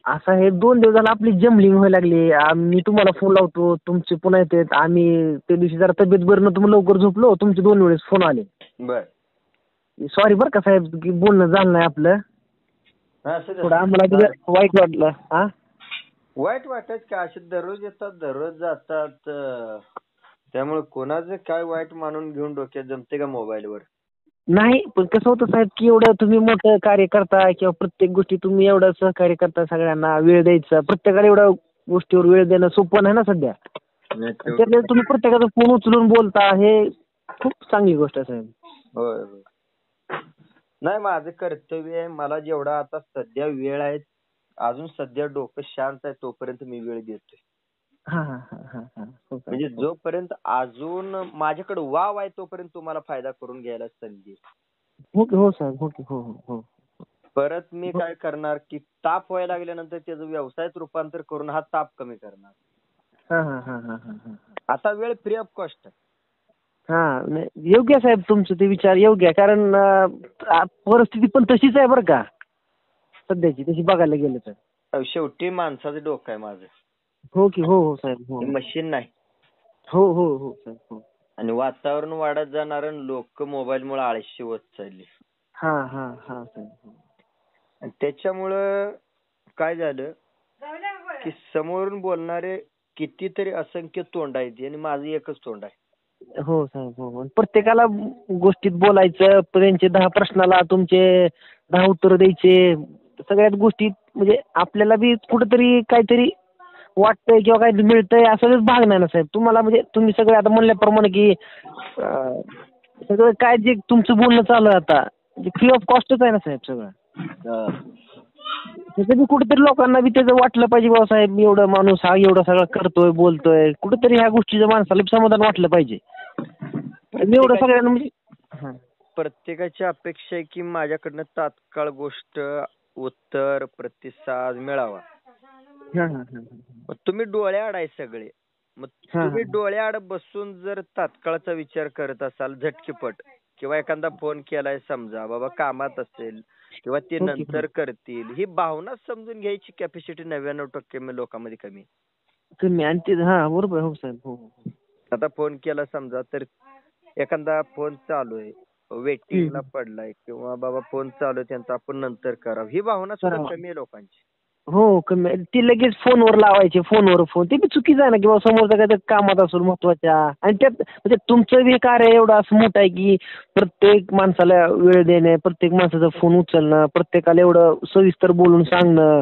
असं हे 2 दिवस झालं आपली जमलिंग व्हायला लागली. मी तुम्हाला फोन लावतो, तुमचे पुन्हा येतात. आम्ही त्या दिवशी जरा तब्येत बरं नव्हतं म्हणून लवकर झोपलो. तुमचे 2 वेळेस फोन आले. बर. सॉरी बरं का साहेब की बोलणं झालं नाही आपलं. थोडं आम्हाला वाईट वाटलं. हा वाईट वाटायचं का? असे दररोज येतात दररोज जातात. त्यामुळे कोणाचं काय वाईट मानून घेऊन डोक्यात जमते का मोबाईलवर? नाही, पण कसं होतं साहेब की एवढं तुम्ही मोठं कार्य करता किंवा प्रत्येक गोष्टी तुम्ही एवढं सहकार्य करता, सगळ्यांना वेळ द्यायचा, प्रत्येकाला एवढ्या गोष्टीवर वेळ देणं सोपं नाही ना सध्या. त्यातल्या तुम्ही प्रत्येकाचा फोन उचलून बोलता, हे खूप चांगली गोष्ट आहे साहेब. होय होय. नाही, माझं कर्तव्य आहे. मला जेवढा आता सध्या वेळ आहे, अजून सध्या डोकं शांत आहे तोपर्यंत मी वेळ देतोय. हा हा हा हा हा. म्हणजे जोपर्यंत अजून माझ्याकडे वाव आहे तोपर्यंत तुम्हाला फायदा करून घ्यायला संधी आहे. हो की हो साहेब, हो की हो हो हो. परत मी काय करणार की ताप व्हायला लागल्यानंतर त्याचं व्यवसायात रूपांतर करून हा ताप कमी करणार. हा हा हा हा हा हा. आता वेळ फ्री ऑफ कॉस्ट आहे. हा नाही, योग्य आहे साहेब तुमचं ते विचार योग्य आहे. कारण परिस्थिती पण तशीच आहे बरं का सध्याची, तशी बघायला गेलं तर. शेवटी माणसाचं डोकं आहे माझं. हो की हो हो साहेब हो. मशीन नाही. हो हो हो साहेब हो. आणि वातावरण वाढत जाणार आणि लोक मोबाईलमुळे आळशी होत चालली. हा हा हा साहेब. आणि त्याच्यामुळं काय झालं की समोरून बोलणारे कितीतरी असंख्य तोंड आहेत आणि माझं एकच तोंड आहे. हो साहेब हो. प्रत्येकाला गोष्टीत बोलायचं, त्यांचे 10 प्रश्नाला तुमचे 10 उत्तर द्यायचे. सगळ्याच गोष्टीत म्हणजे आपल्याला बी कुठंतरी काहीतरी वाटतंय किंवा काही मिळतंय असं भाग नाही ना साहेब. तुम्हाला म्हणजे तुम्ही सगळे आता म्हणल्याप्रमाणे की सगळं काय जे तुमचं बोलणं चालू आहे आता फ्री ऑफ कॉस्टच आहे ना साहेब सगळं. त्याचं बी कुठेतरी लोकांना बी त्याचं वाटलं पाहिजे बाबा साहेब एवढं माणूस हा एवढं सगळं करतोय बोलतोय, कुठेतरी ह्या गोष्टीचं माणसाला समाधान वाटलं पाहिजे. एवढं सगळ्यांना म्हणजे प्रत्येकाची अपेक्षा आहे की माझ्याकडनं तात्काळ गोष्ट उत्तर प्रतिसाद मिळावा. मग तुम्ही डोळ्याआड आहे सगळे. मग तुम्ही डोळ्याआड बसून जर तात्काळचा विचार करत असाल झटकीपट किंवा एखादा फोन केलाय समजा बाबा कामात असेल किंवा ते नंतर करतील, ही भावना समजून घ्यायची कॅपॅसिटी 99% लोकांमध्ये कमी. कमी आणि ते बरोबर हो साहेब हो. आता फोन केला समजा तर एखादा फोन चालू आहे वेटिंगला पडलाय किंवा बाबा फोन चालू आहे त्यांचा आपण नंतर करावं, ही भावना सुद्धा कमी आहे लोकांची. हो कमी. ती लगेच फोनवर लावायचे, फोनवर फोन. ते बी चुकीचं आहे ना किंवा समोरचा काय कामात असेल महत्वाच्या. आणि त्यात म्हणजे तुमचं बी कार्य एवढं असं मोठं आहे की प्रत्येक माणसाला वेळ देणे, प्रत्येक माणसाचा फोन उचलणं, प्रत्येकाला एवढं सविस्तर बोलून सांगणं,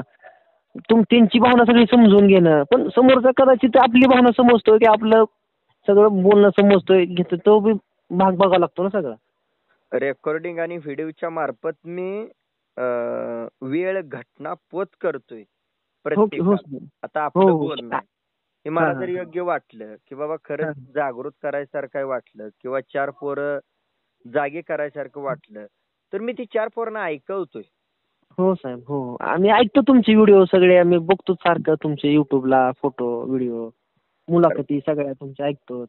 त्यांची भावना सगळी समजून घेणं. पण समोरचा कदाचित आपली भावना समजतोय की आपलं सगळं बोलणं समजतोय घेतो, तो बी भाग बघावा लागतो ना सगळा. रेकॉर्डिंग आणि व्हिडिओच्या मार्फत मी वेळ घटना पोच करतोय प्रत्येकाला. आता आपलं बोलणं हे मला जर योग्य वाटलं की बाबा खरंच जागृत करायसारखं वाटलं किंवा 4 पोरं जागे करायसारखं वाटलं तर मी ती 4 पोरांना ऐकवतोय. हो साहेब हो. आम्ही ऐकतो तुमचे व्हिडिओ सगळे, आम्ही बघतो सारखं तुमचे युट्यूबला फोटो व्हिडिओ मुलाखती सगळ्या तुमच्या ऐकतो.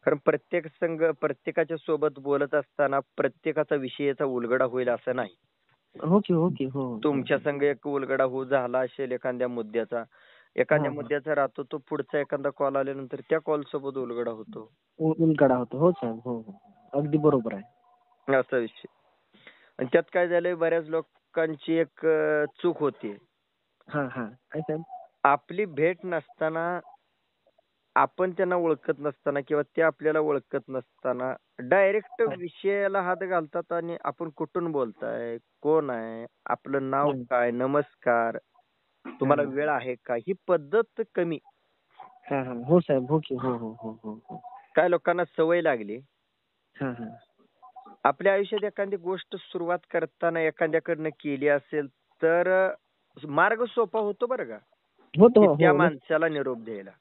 कारण प्रत्येकाच्या सोबत बोलत असताना प्रत्येकाचा विषयाचा उलगडा होईल असं नाही. हो की हो की हो. तुमच्या संग एक उलगडा झाला असेल एखाद्या मुद्द्याचा राहतो, तो पुढचा एखादा कॉल आल्यानंतर त्या कॉल सोबत उलगडा होतो. उलगडा होतो हो साहेब हो हो. अगदी बरोबर आहे. असा विषय. आणि त्यात काय झालंय बऱ्याच लोकांची एक चूक होती. काय साहेब? आपली भेट नसताना, आपण त्यांना ओळखत नसताना किंवा ते आपल्याला ओळखत नसताना डायरेक्ट विषयाला हात घालतात आणि आपण कुठून बोलताय, कोण आहे, आपलं नाव काय, नमस्कार, तुम्हाला वेळ आहे का, ही पद्धत कमी. हो साहेब हो की हो हो हो हो. काय लोकांना सवय लागली. आपल्या आयुष्यात एखादी गोष्ट सुरुवात करताना एखाद्याकडनं केली असेल तर मार्ग सोपा होतो बरं का त्या माणसाला निरोप द्यायला.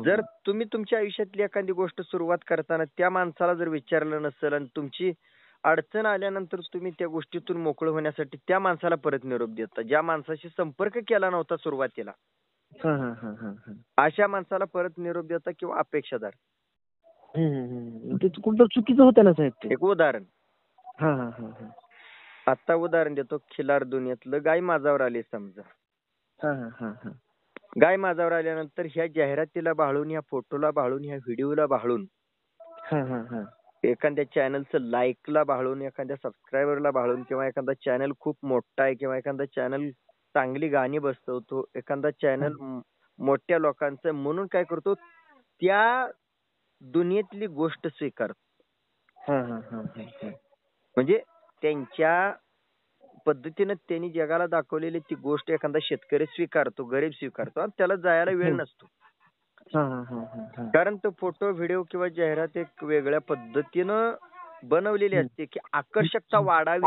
जर तुम्ही तुमच्या आयुष्यातली एखादी गोष्ट सुरुवात करताना त्या माणसाला जर विचारलं नसेल आणि तुमची अडचण आल्यानंतर तुम्ही त्या गोष्टीतून मोकळं होण्यासाठी त्या माणसाला परत निरोप देता, ज्या माणसाशी संपर्क केला नव्हता सुरुवातीला अशा माणसाला परत निरोप देता किंवा अपेक्षा धरता. कुठं चुकीचं होतं ना साहेब. एक उदाहरण आता उदाहरण देतो. खिलार दुनियेतलं गाय माझावर आली समजा. गाय माझ्यावर आल्यानंतर ह्या जाहिरातीला भाळून, ह्या फोटोला भाळून, ह्या व्हिडिओला भाळून, एखाद्या चॅनलचं लाईकला भाळून, एखाद्या सबस्क्रायबरला भाळून, किंवा एखादा चॅनल खूप मोठा आहे, किंवा एखादा चॅनल चांगली गाणी बसवतो, एखादा चॅनल मोठ्या लोकांचं म्हणून काय करतो, त्या दुनियेतली गोष्ट स्वीकारतो. म्हणजे त्यांच्या पद्धतीनं त्यांनी जगाला दाखवलेली ती गोष्ट एखादा शेतकरी स्वीकारतो, गरीब स्वीकारतो, आणि त्याला जायला वेळ नसतो. कारण तो फोटो, व्हिडिओ किंवा जाहिरात एक वेगळ्या पद्धतीनं बनवलेली असते की आकर्षकता वाढावी.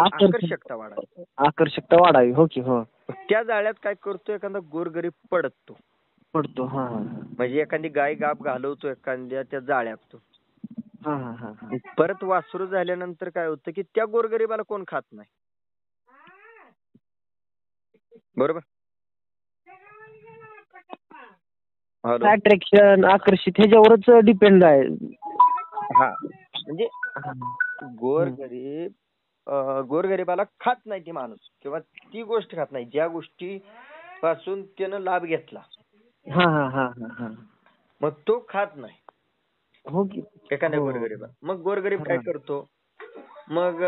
आकर्षकता वाढावी. हो की हो. त्या जाळ्यात काय करतो, एखादा गोरगरीब पडतो. म्हणजे एखादी गाय गाप घालवतो एखाद्या त्या जाळ्यात तो. परत वासरू झाल्यानंतर काय होतं की त्या गोरगरिबाला कोण खात नाही. बरोबर. अट्रॅक्शन, आकर्षित ह्याच्यावरच डिपेंड आहे. म्हणजे गोरगरिबाला खात नाही ती माणूस, किंवा ती गोष्ट खात नाही ज्या गोष्टी पासून त्यानं लाभ घेतला. मग तो खात नाही. हो की. एखाद्या गोरगरिबा. मग गोरगरीब काय करतो, मग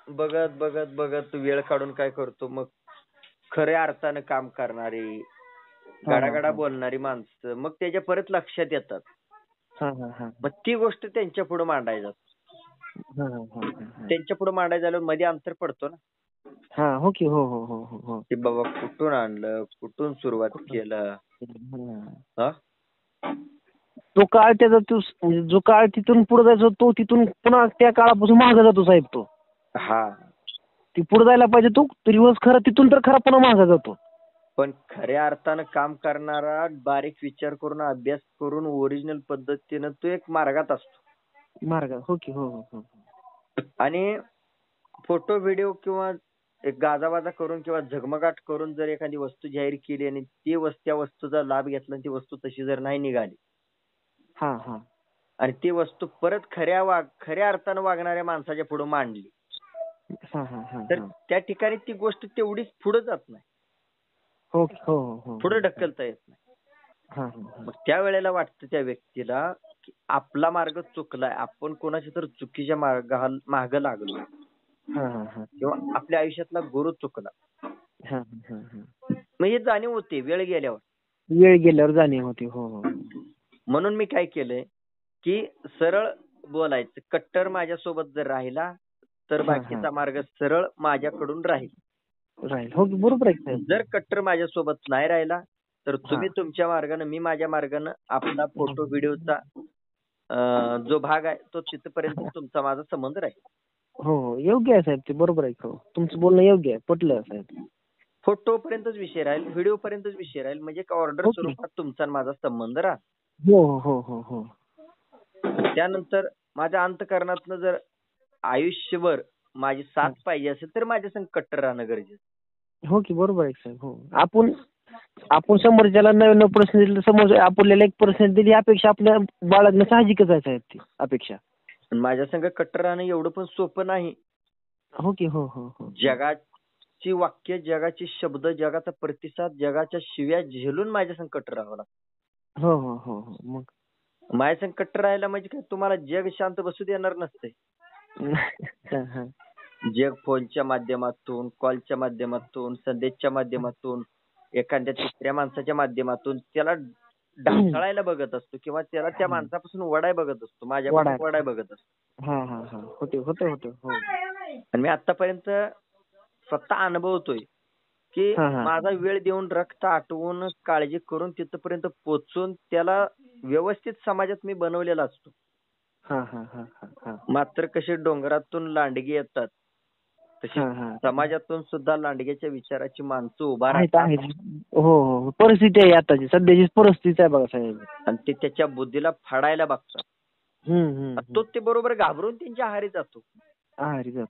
बघत बघत बघत वेळ काढून काय करतो, मग खऱ्या अर्थानं काम करणारी, गडागडा बोलणारी माणसं मग त्याच्या परत लक्षात येतात. मग ती गोष्ट त्यांच्या पुढे मांडायला जातो. त्यांच्या पुढे मांडायला झाल्यावर मध्ये अंतर पडतो ना. हो की. हो. की बाबा कुठून आणलं, कुठून सुरुवात केलं. तो काळ त्याचा जो काळ तिथून पुढे जायचा तो तिथून पुन्हा त्या काळापासून मागे जातो साहेब तो. ती पुढे जायला पाहिजे तो रिवर्स खरं तिथून तर खरा पुन्हा मागे जातो. पण खऱ्या अर्थानं काम करणारा, बारीक विचार करून, अभ्यास करून, ओरिजिनल पद्धतीनं तो एक मार्गात असतो. हो की. हो. आणि फोटो, व्हिडिओ किंवा एक गाजावाजा करून किंवा झगमगाट करून जर एखादी वस्तू जाहीर केली आणि त्या वस्तूचा लाभ घेतला आणि ती वस्तू तशी जर नाही निघाली, आणि ती वस्तू परत खऱ्या अर्थानं वागणाऱ्या माणसाच्या पुढे मांडली, तर त्या ठिकाणी ती गोष्ट तेवढीच पुढे जात नाही. पुढे ढकलता येत नाही. मग त्यावेळेला वाटतं त्या व्यक्तीला की आपला मार्ग चुकलाय, आपण कोणाच्या तर चुकीच्या मार्ग लागलो, किंवा आपल्या आयुष्यातला गुरु चुकला. मग हे जाणीव होते वेळ गेल्यावर जाणीव होती. हो. म्हणून मी काय केलंय की सरळ बोलायचं. कट्टर माझ्यासोबत जर राहिला तर बाकीचा मार्ग सरळ माझ्याकडून राहील. हो बरोबर आहे. जर कट्टर माझ्यासोबत नाही राहिला तर तुम्ही तुमच्या मार्गानं, मी माझ्या मार्गानं, आपला फोटो व्हिडिओचा जो भाग आहे तो तिथपर्यंत तुमचा माझा संबंध राहील. हो योग्य आहे साहेब, ते बरोबर आहे. हो तुमचं बोलणं योग्य आहे, पटलं साहेब. फोटो पर्यंतच विषय राहील, व्हिडिओ पर्यंतच विषय राहील, म्हणजे ऑर्डर स्वरूपात तुमचा माझा संबंध राहील. हो. त्यानंतर माझ्या अंतःकरणातनं जर आयुष्यभर माझी साथ पाहिजे असेल तर माझ्या संग कट्टर राहणं गरजेचं. हो की बरोबर आहे साहेब. हो आपण समोरच्याला नवीन प्रश्न दिले, समोर आपल्याला एक प्रश्न दिली, अपेक्षा आपल्या बाळगणं साहजिकच आहे साहेब. ती अपेक्षा. माझ्या संग कट्टर राहणं एवढं पण सोपं नाही. हो की. हो. जगाची वाक्य, जगाचे शब्द, जगाचा प्रतिसाद, जगाच्या शिव्या झेलून माझ्या संग कट्टर राहावं लागतं. हो. मग माझ्या संग कट्टर राहायला म्हणजे काय, तुम्हाला जग शांत बसू देणार नसते. जग फोनच्या माध्यमातून, कॉलच्या माध्यमातून, संदेशच्या माध्यमातून, एखाद्या तिसऱ्या माणसाच्या माध्यमातून त्याला ढासळायला बघत असतो, किंवा त्याला त्या माणसापासून वडाय बघत असतो, माझ्यापासून वडाय बघत असतो. होते. आणि मी आतापर्यंत स्वतः अनुभवतोय की माझा वेळ देऊन, रक्त आटवून, काळजी करून तिथपर्यंत पोहोचून त्याला व्यवस्थित समाजात मी बनवलेला असतो. मात्र कसे डोंगरातून लांडगे येतात तशी समाजातून सुद्धा लांडग्याच्या विचाराची माणसं उभा राहतात. हो परिस्थिती आहे आताची, सध्याची परिस्थिती आहे बघा साहेब. आणि ते त्याच्या बुद्धीला फाडायला बघतात. तो ते बरोबर घाबरून त्यांच्या आहारी जातो.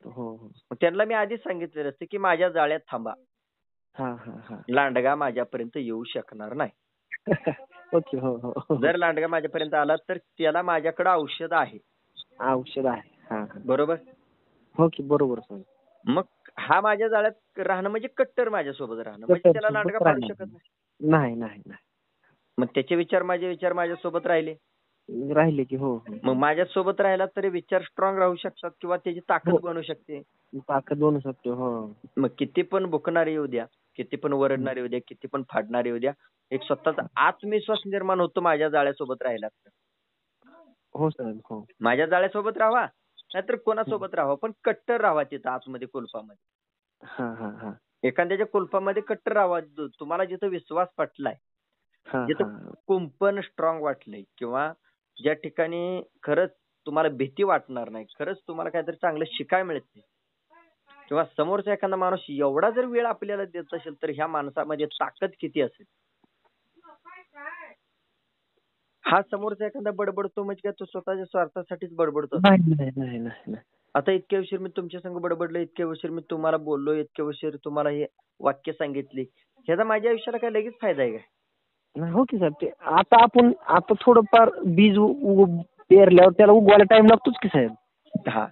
हो. त्यांना मी आधीच सांगितलेलं असतं की माझ्या जाळ्यात थांबा, लांडगा माझ्यापर्यंत येऊ शकणार नाही. ओके. हो. जर लांडगा माझ्यापर्यंत आला तर त्याला माझ्याकडे औषध आहे. बरोबर. हो की बरोबर. मग हा माझ्या जाळ्यात राहणं म्हणजे कट्टर माझ्यासोबत राहणं, म्हणजे त्याला लांडगा पाडू शकत नाही. नाही नाही नाही. मग त्याचे विचार माझ्यासोबत राहिले की हो. मग माझ्यासोबत राहिला तरी विचार स्ट्रॉंग राहू शकतात किंवा त्याची ताकद बनू शकते. ताकद बनू शकते. हो. मग किती पण भुकणारे येऊ द्या, किती पण वरडणारे येऊ द्या, किती पण फाडणारे येऊ द्या, एक स्वतःचा आत्मविश्वास निर्माण होतो माझ्या जाळ्यासोबत राहिला तर. हो साहेब. हो. माझ्या जाळ्यासोबत राहावा नाहीतर कोणासोबत राहावा, पण कट्टर राहावा तिथं आतमध्ये कुलपामध्ये. एखाद्याच्या कुलपामध्ये कट्टर राहावा. तुम्हाला जिथं विश्वास पटलाय, जिथं कुंपण स्ट्रॉंग वाटलंय किंवा ज्या ठिकाणी खरंच तुम्हाला भीती वाटणार नाही, खरंच तुम्हाला काहीतरी चांगलं शिकायला मिळते किंवा समोरचा एखादा माणूस एवढा जर वेळ आपल्याला देत असेल तर ह्या माणसामध्ये ताकद किती असेल. हा समोरचा एखादा बडबडतो म्हणजे काय तो स्वतःच्या स्वार्थासाठीच बडबडतो. नाही. आता इतक्या उशीर मी तुमच्या संग बडबडलो, इतक्या उशीर मी तुम्हाला बोललो, इतक्या उशीर तुम्हाला हे वाक्य सांगितली, ह्याचा माझ्या आयुष्याला काय लगेच फायदा आहे का? हो की साहेब. ते आता थोडंफार बीज पेरल्यावर त्याला उगवायला टाइम लागतोच की साहेब. हा.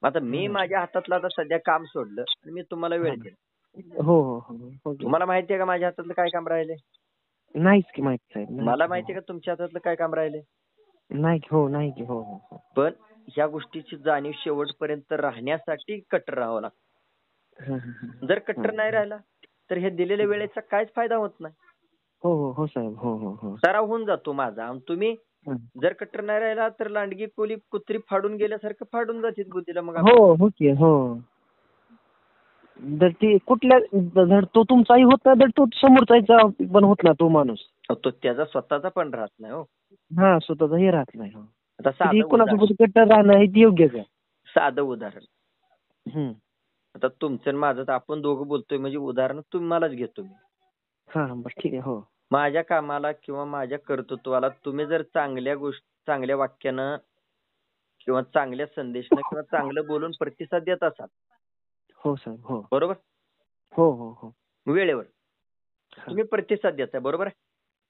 आता मी माझ्या हातातलं आता सध्या काम सोडलं आणि मी तुम्हाला वेळ दिला. हो. तुम्हाला माहितीये का माझ्या हातातलं काय काम राहिले? नाहीच की माहिती साहेब. मला माहितीये का तुमच्या हातातलं काय काम राहिले? नाही की. हो. पण ह्या गोष्टीची जाणीव शेवटपर्यंत राहण्यासाठी कट्टर राहावं लागतं. जर कट्टर नाही राहिला तर हे दिलेल्या वेळेचा काहीच फायदा होत नाही. हो साहेब. हो. सराव होऊन जातो माझा. तुम्ही जर कट्टर नाही राहिला तर लांडगी कोली कुत्री फाडून गेल्यासारखं फाडून जातील बुद्धीला. मग हो की. हो. जर ती कुठल्या धड तो तुमचाही होत नाही, धड तो समोरचा पण होत नाही तो माणूस. तो त्याचा स्वतःचा पण राहत नाही. हो. स्वतःचाही राहत नाही. हो. आता कोणासोबत कट्टर राहणं हे योग्यच आहे. साधं उदाहरण. आता तुमचं आणि माझं आपण दोघं बोलतोय म्हणजे उदाहरण तुम्हालाच घेतो मी. बस ठीक आहे. हो. माझ्या कामाला किंवा माझ्या कर्तृत्वाला तुम्ही जर चांगल्या वाक्यानं किंवा चांगल्या संदेशानं किंवा चांगलं बोलून प्रतिसाद देत असाल. हो साहेब. हो. बरोबर. हो. वेळेवर तुम्ही प्रतिसाद देताय. बरोबर आहे.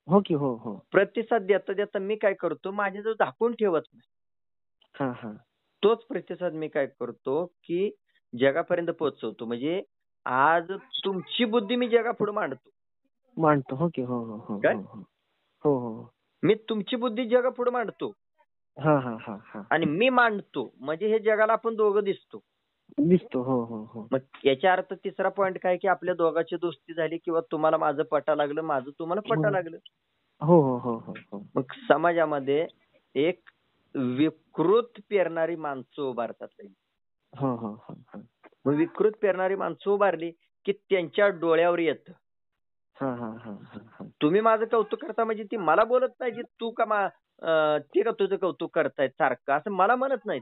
हो की. हो. प्रतिसाद देता मी काय करतो, माझ्याजवळ झाकून ठेवत नाही. तोच प्रतिसाद मी काय करतो की जगापर्यंत पोहोचवतो. म्हणजे आज तुमची बुद्धी मी जगापुढे मांडतो. हो की. हो. काय? हो. मी तुमची बुद्धी जगापुढे मांडतो. आणि मी मांडतो म्हणजे हे जगाला आपण दोघं दिसतो. हो. मग याच्या अर्थ तिसरा पॉइंट काय की आपल्या दोघांची दोस्ती झाली किंवा तुम्हाला माझं पटा लागलं, माझं तुम्हाला पटा लागलं. हो. मग समाजामध्ये एक विकृत पेरणारी माणसं उभारतात. हो. मग विकृत पेरणारी माणसं उभारली की त्यांच्या डोळ्यावर येतं. तुम्ही माझं कौतुक करता म्हणजे ती मला बोलत नाही तू का ते का तुझं कौतुक करतायत सारखं असं मला म्हणत नाहीत.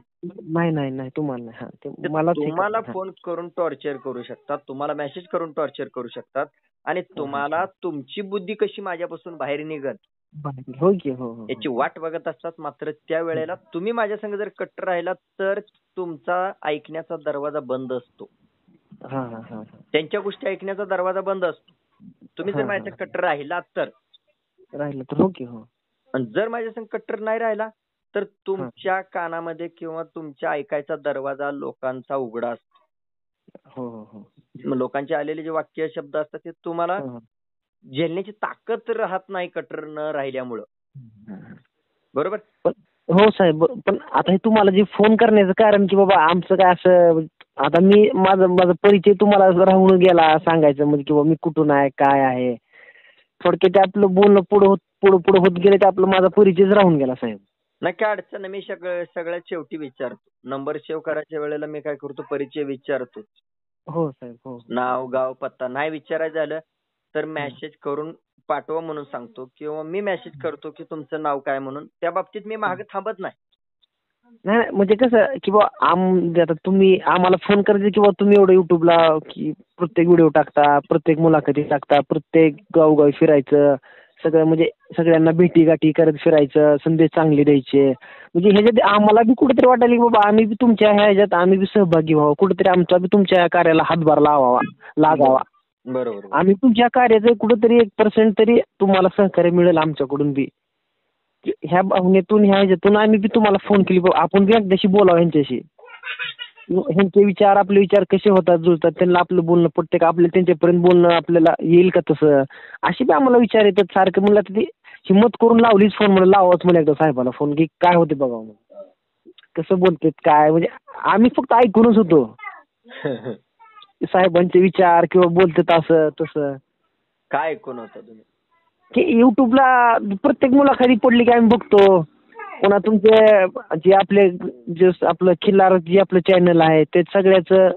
नाही तुम्हाला फोन करून टॉर्चर करू शकतात, तुम्हाला मेसेज करून टॉर्चर करू शकतात आणि तुम्हाला तुमची बुद्धी कशी माझ्यापासून बाहेर निघत याची वाट बघत असतात. मात्र त्या वेळेला तुम्ही माझ्या संग जर कट्टर राहिला तर तुमचा ऐकण्याचा दरवाजा बंद असतो. त्यांच्या गोष्टी ऐकण्याचा दरवाजा बंद असतो. तुम्ही जर माझ्या कट्टर राहिला तर हो की. हो. आणि जर माझ्या संग कट्टर नाही राहिला तर तुमच्या कानामध्ये किंवा तुमच्या ऐकायचा दरवाजा लोकांचा उघडा असतो. हो. लोकांचे आलेले जे वाक्य शब्द असतात ते तुम्हाला झेलण्याची ताकद राहत नाही कट्टर न राहिल्यामुळं. बरोबर. हो साहेब. पण आता हे तुम्हाला जे फोन करण्याचं कारण की बाबा आमचं काय असं आता मी माझा परिचय तुम्हाला राहून गेला सांगायचं म्हणजे किंवा मी कुठून आहे काय आहे थोडक्यात आपलं बोलणं पुढं होत गेलं तर आपलं माझा परिचयच राहून गेला साहेब. नाही काय अडचण मी सगळ्यात शेवटी विचारतो. नंबर सेव्ह करायच्या वेळेला मी काय करतो परिचय विचारतो. हो साहेब. हो. नाव गाव पत्ता नाही विचारायचं झालं तर मेसेज करून पाठवा म्हणून सांगतो किंवा मी मेसेज करतो की तुमचं नाव काय म्हणून. त्या बाबतीत मी मागे थांबत नाही. नाही म्हणजे कसं की आता तुम्ही आम्हाला फोन करायचे किंवा तुम्ही एवढं युट्यूबला की प्रत्येक व्हिडिओ टाकता, प्रत्येक मुलाखती टाकता, प्रत्येक गावगावी फिरायचं सगळं म्हणजे सगळ्यांना भेटीगाठी करत फिरायचं, संदेश चांगले द्यायचे म्हणजे ह्याच्यात आम्हाला बी कुठेतरी वाटायला की बाबा आम्ही बी तुमच्या ह्याच्यात आम्ही बी सहभागी व्हावं, कुठेतरी आमचा बी तुमच्या कार्याला हातभार लागावा. बरोबर. आम्ही तुमच्या कार्याचं कुठेतरी 1% तरी तुम्हाला सहकार्य मिळेल आमच्याकडून बी. ह्या भावनेतून ह्या ह्याच्यातून आम्ही बी तुम्हाला फोन केली आपण बी एकदाशी बोलावं यांच्याशी. ह्यांचे विचार आपले विचार कसे होतात जुळतात, त्यांना आपलं बोलणं प्रत्येक आपलं त्यांच्यापर्यंत बोलणं आपल्याला येईल का तसं, असे बी आम्हाला विचार येतात सारखं. म्हणलं तर ती हिंमत करून लावलीच फोन, म्हणलं लावाच म्हणलं एकदा साहेबाला फोन की काय होते बघा म्हणून, कसं बोलतात काय. म्हणजे आम्ही फक्त ऐकूनच होतो साहेबांचे विचार किंवा बोलतात असं तसं. काय ऐकून होता तुम्ही? की युट्यूबला प्रत्येक मुलाखती पडली की आम्ही बघतो. पुन्हा तुमचे जे आपले जे आपलं खिल्लार जे आपलं चॅनल आहे ते सगळ्याचं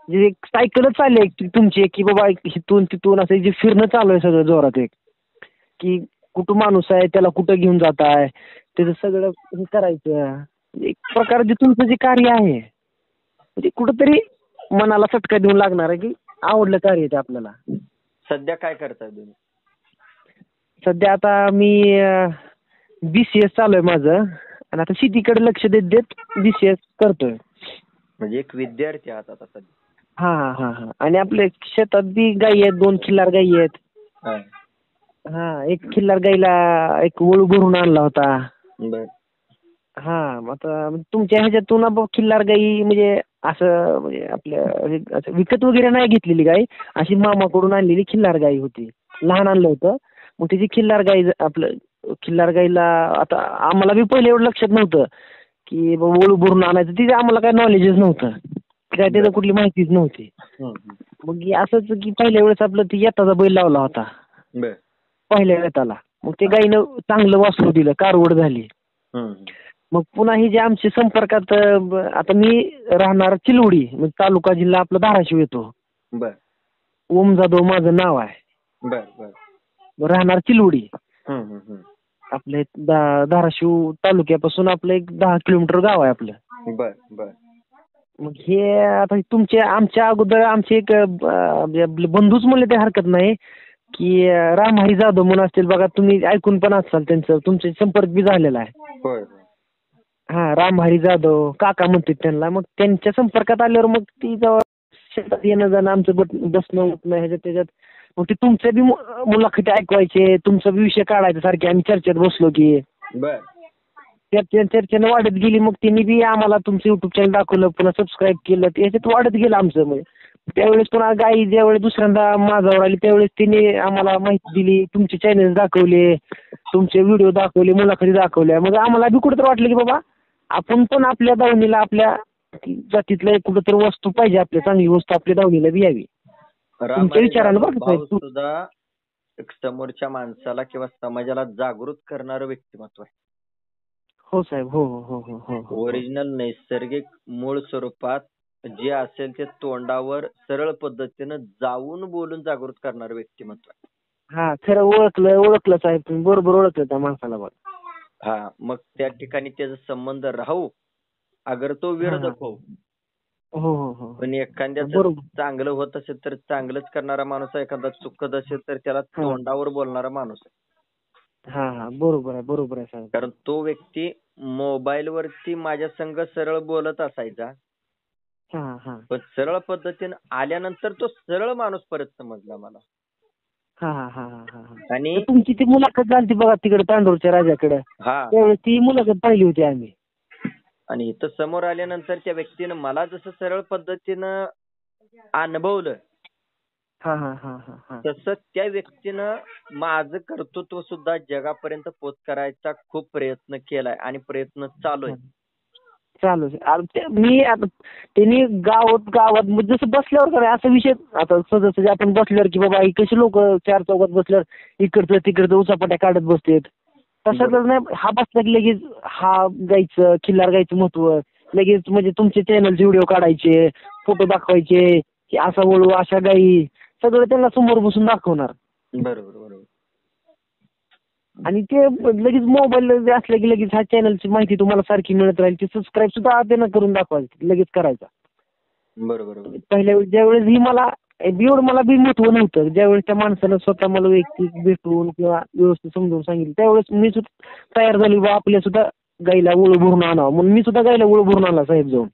जे सायकलच चालली आहे तुमची की बाबा इथून तिथून असं जे फिरणं चालू आहे सगळं जोरात एक, की कुठं माणूस आहे त्याला कुठं घेऊन जात आहे त्याचं सगळं हे करायचं. एक प्रकारे जे तुमचं जे कार्य आहे म्हणजे कुठंतरी मनाला चटका देऊन लागणार आहे की आवडलं कार्य ते आपल्याला. सध्या काय करताय तुम्ही? सध्या आता मी BCS चालू आहे माझं आणि आता शेतीकडे लक्ष देत देत BCS करतोय. म्हणजे एक विद्यार्थी आहात आता सध्या? हा. आणि आपल्या शेतात बी गायी आहेत, 2 खिल्लार गायी आहेत. हा, एक खिल्लार गाईला एक वळू भरून आणला होता. बर. हा, आता तुमच्या ह्याच्यातून खिल्लार गाई म्हणजे असं म्हणजे आपल्या असं विकत वगैरे नाही घेतलेली गाय, अशी मामाकडून आणलेली खिल्लार गाई होती. लहान आणलं होतं मग त्याची खिल्लार गाई आपलं खिल्लार गाईला आता आम्हाला बी पहिले एवढं लक्षात नव्हतं की वळू भरून आणायचं, तिथे आम्हाला काही नॉलेजच नव्हतं, काय त्याचं कुठली माहितीच नव्हती. मग असंच की पहिल्या वेळेस आपलं ती येताचा बैल लावला होता पहिल्या वेताला, मग ते गाईनं चांगलं वासरू दिलं, कारवड झाली. मग पुन्हा ही जे आमच्या संपर्कात आता मी राहणार चिलवडी, मग तालुका जिल्हा आपला धाराशिव येतो. ओम जाधव माझं नाव आहे. राहणार चिलवडी. आपले धाराशिव तालुक्यापासून आपलं एक 10 किलोमीटर गाव आहे आपलं. मग हे आता तुमचे आमच्या अगोदर आमचे एक बंधूच म्हणले ते हरकत नाही की रामहरी जाधव म्हणून असतील बघा, तुम्ही ऐकून पण असाल त्यांचं, तुमचे संपर्क बी झालेला आहे. हा, रामहरी जाधव काका म्हणतात त्यांना. मग त्यांच्या संपर्कात आल्यावर मग ती जेव्हा शेतात येणं जाणं आमचं बसणं उठणं ह्याच्यात त्याच्यात मग ते तुमचे बी मुलाखती ऐकवायचे, तुमचा बी विषय काढायचा सारखे आम्ही चर्चेत बसलो की चर्चेनं वाढत गेली. मग त्यांनी बी आम्हाला तुमचं युट्यूब चॅनल दाखवलं, पुन्हा सबस्क्राईब केलं, याच्यात वाढत गेलं आमचं. म्हणजे त्यावेळेस पुन्हा गाई ज्यावेळेस दुसऱ्यांदा माझ्यावर आली त्यावेळेस तिने आम्हाला माहिती दिली, तुमचे चॅनल दाखवले, तुमचे व्हिडिओ दाखवले, मुलाखती दाखवल्या. मग आम्हाला बी कुठंतरी वाटलं की बाबा आपण पण आपल्या दावणीला आपल्या जातीतलं कुठंतरी वस्तू पाहिजे, आपल्या चांगली वस्तू आपल्या दावणीला बी यावी. तुमच्या विचारानं बघा सुद्धा एक समोरच्या माणसाला किंवा समाजाला जागृत करणारं व्यक्तिमत्व आहे. हो साहेब, हो. ओरिजिनल नैसर्गिक मूळ स्वरूपात जे असेल ते तोंडावर सरळ पद्धतीनं जाऊन बोलून जागृत करणारं व्यक्तिमत्व आहे. हा, खरं ओळखलं साहेब तुम्ही, बरोबर ओळखलं त्या माणसाला बघ. हा, मग त्या ठिकाणी त्याचा संबंध राहू अगर तो विरोधक हो, पण एखाद्याचं चांगलं होत असेल तर चांगलंच करणारा माणूस आहे, एखादा चुकत असेल तर त्याला तोंडावर बोलणारा माणूस आहे. हा, बरोबर आहे साहेब. कारण तो व्यक्ती मोबाईल वरती माझ्या संग सरळ बोलत असायचा, पण सरळ पद्धतीने आल्यानंतर तो सरळ माणूस परत समजला मला. आणि तुमची ती मुलाखत झाली बघा तिकडे तांडूरच्या राजाकडे, त्यावेळेस ती मुलाखत पाहिली होती आम्ही. आणि इथं समोर आल्यानंतर त्या व्यक्तीनं मला जसं सरळ पद्धतीनं अनुभवलं तसं त्या व्यक्तीनं माझं कर्तृत्व सुद्धा जगापर्यंत पोच करायचा खूप प्रयत्न केलाय आणि प्रयत्न चालू आहे. मी आता त्यांनी गावात जसं बसल्यावर काय असा विषय आता सहज आपण बसल्यावर की बाबा कशी लोक 4 चौकात बसल्यावर इकडचं तिकडचं उचापट्या काढत बसतात, तसं नाही. हा बसला की लगेच हा गायचं खिल्लार गायचं महत्व लगेच, म्हणजे तुमचे चॅनलचे व्हिडिओ काढायचे, फोटो दाखवायचे की असा वळू अशा गायी सगळं त्यांना समोर बसून दाखवणार. बरोबर. आणि ते लगेच मोबाईल असलं की लगेच ह्या चॅनलची माहिती तुम्हाला सारखी मिळत राहील, ती सबस्क्राईब सुद्धा त्यांना करून दाखवायचं, लगेच करायचा. बरोबर. पहिल्या ज्यावेळेस ही मला एवढं मला बी महत्व नव्हतं, ज्यावेळेस त्या माणसानं स्वतः मला वैयक्तिक भेटून किंवा व्यवस्थित समजून सांगितलं त्यावेळेस मी सुद्धा तयार झाली बा आपल्या सुद्धा गाईला वळू भरून आणावं म्हणून मी सुद्धा गाईला वळू भरून आणला साहेब जाऊन.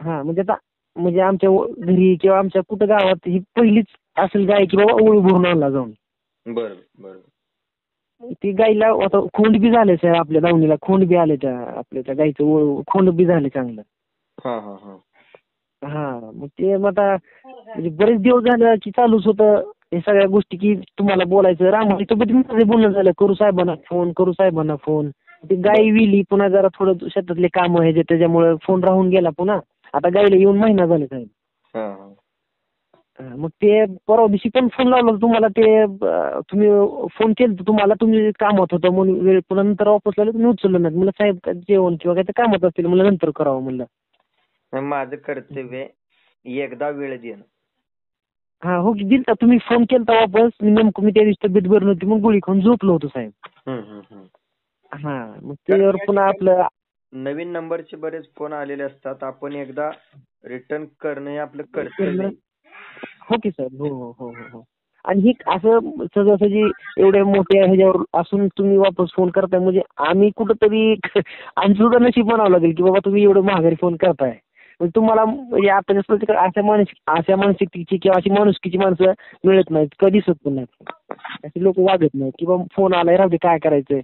हा, म्हणजे आता म्हणजे आमच्या घरी किंवा आमच्या कुठं गावात ही पहिलीच असेल गाय की बाबा वळू भरून आणला जाऊन. बरोबर. ती गाईला आता खोंड बी झाले साहेब, आपल्या दावणीला खोंड बी आले, त्या आपल्या त्या गाईचं खोंड बी झाले चांगलं. मग ते आता म्हणजे बरेच दिवस झाले की चालूच होतं हे सगळ्या गोष्टी की तुम्हाला बोलायचं. रामाची सोबत माझं बोलणं झालं, करू साहेबांना फोन. ती गाई विली पुन्हा जरा थोडं शेतातले काम आहे त्याच्यामुळे फोन राहून गेला पुन्हा. आता गाईला येऊन महिना झाला साहेब. मग ते परवा दिवशी पण फोन लावला तुम्हाला, ते तुम्ही फोन केलं तुम्हाला, तुम्ही कामात होतं म्हणून वेळ, पुन्हा नंतर वापस लागलं तुम्ही उचललं नाही. म्हणलं साहेब जेवण किंवा काय कामात असतील, मला नंतर करावं म्हणलं. माझं कर्तव्य एकदा वेळ देणं. हो की दिलता, तुम्ही फोन केलता वापस. नेमकं मी त्या दिवशी तब्येत बरी नव्हती मग गोळी खाऊन झोपलो होतो साहेब. मग त्यावर पुन्हा आपलं नवीन नंबरचे बरेच फोन आलेले असतात, आपण एकदा रिटर्न करणं हे आपलं कर्तव्य. हो की साहेब. हो. आणि ही असं सहजासहजी एवढ्या मोठ्या ह्याच्यावर असून तुम्ही वापस फोन करताय म्हणजे आम्ही कुठंतरी आमचं सुद्धा नशीब म्हणावं लागेल की बाबा तुम्ही एवढं महागारी फोन करताय. तुम्हाला म्हणजे आता अशा मानसिकतेची किंवा अशी माणुसकीची माणसं मिळत नाहीत, कधी दिसत पण नाहीत. असे लोक वागत नाहीत की बाबा फोन आलाय राहू दे काय करायचंय,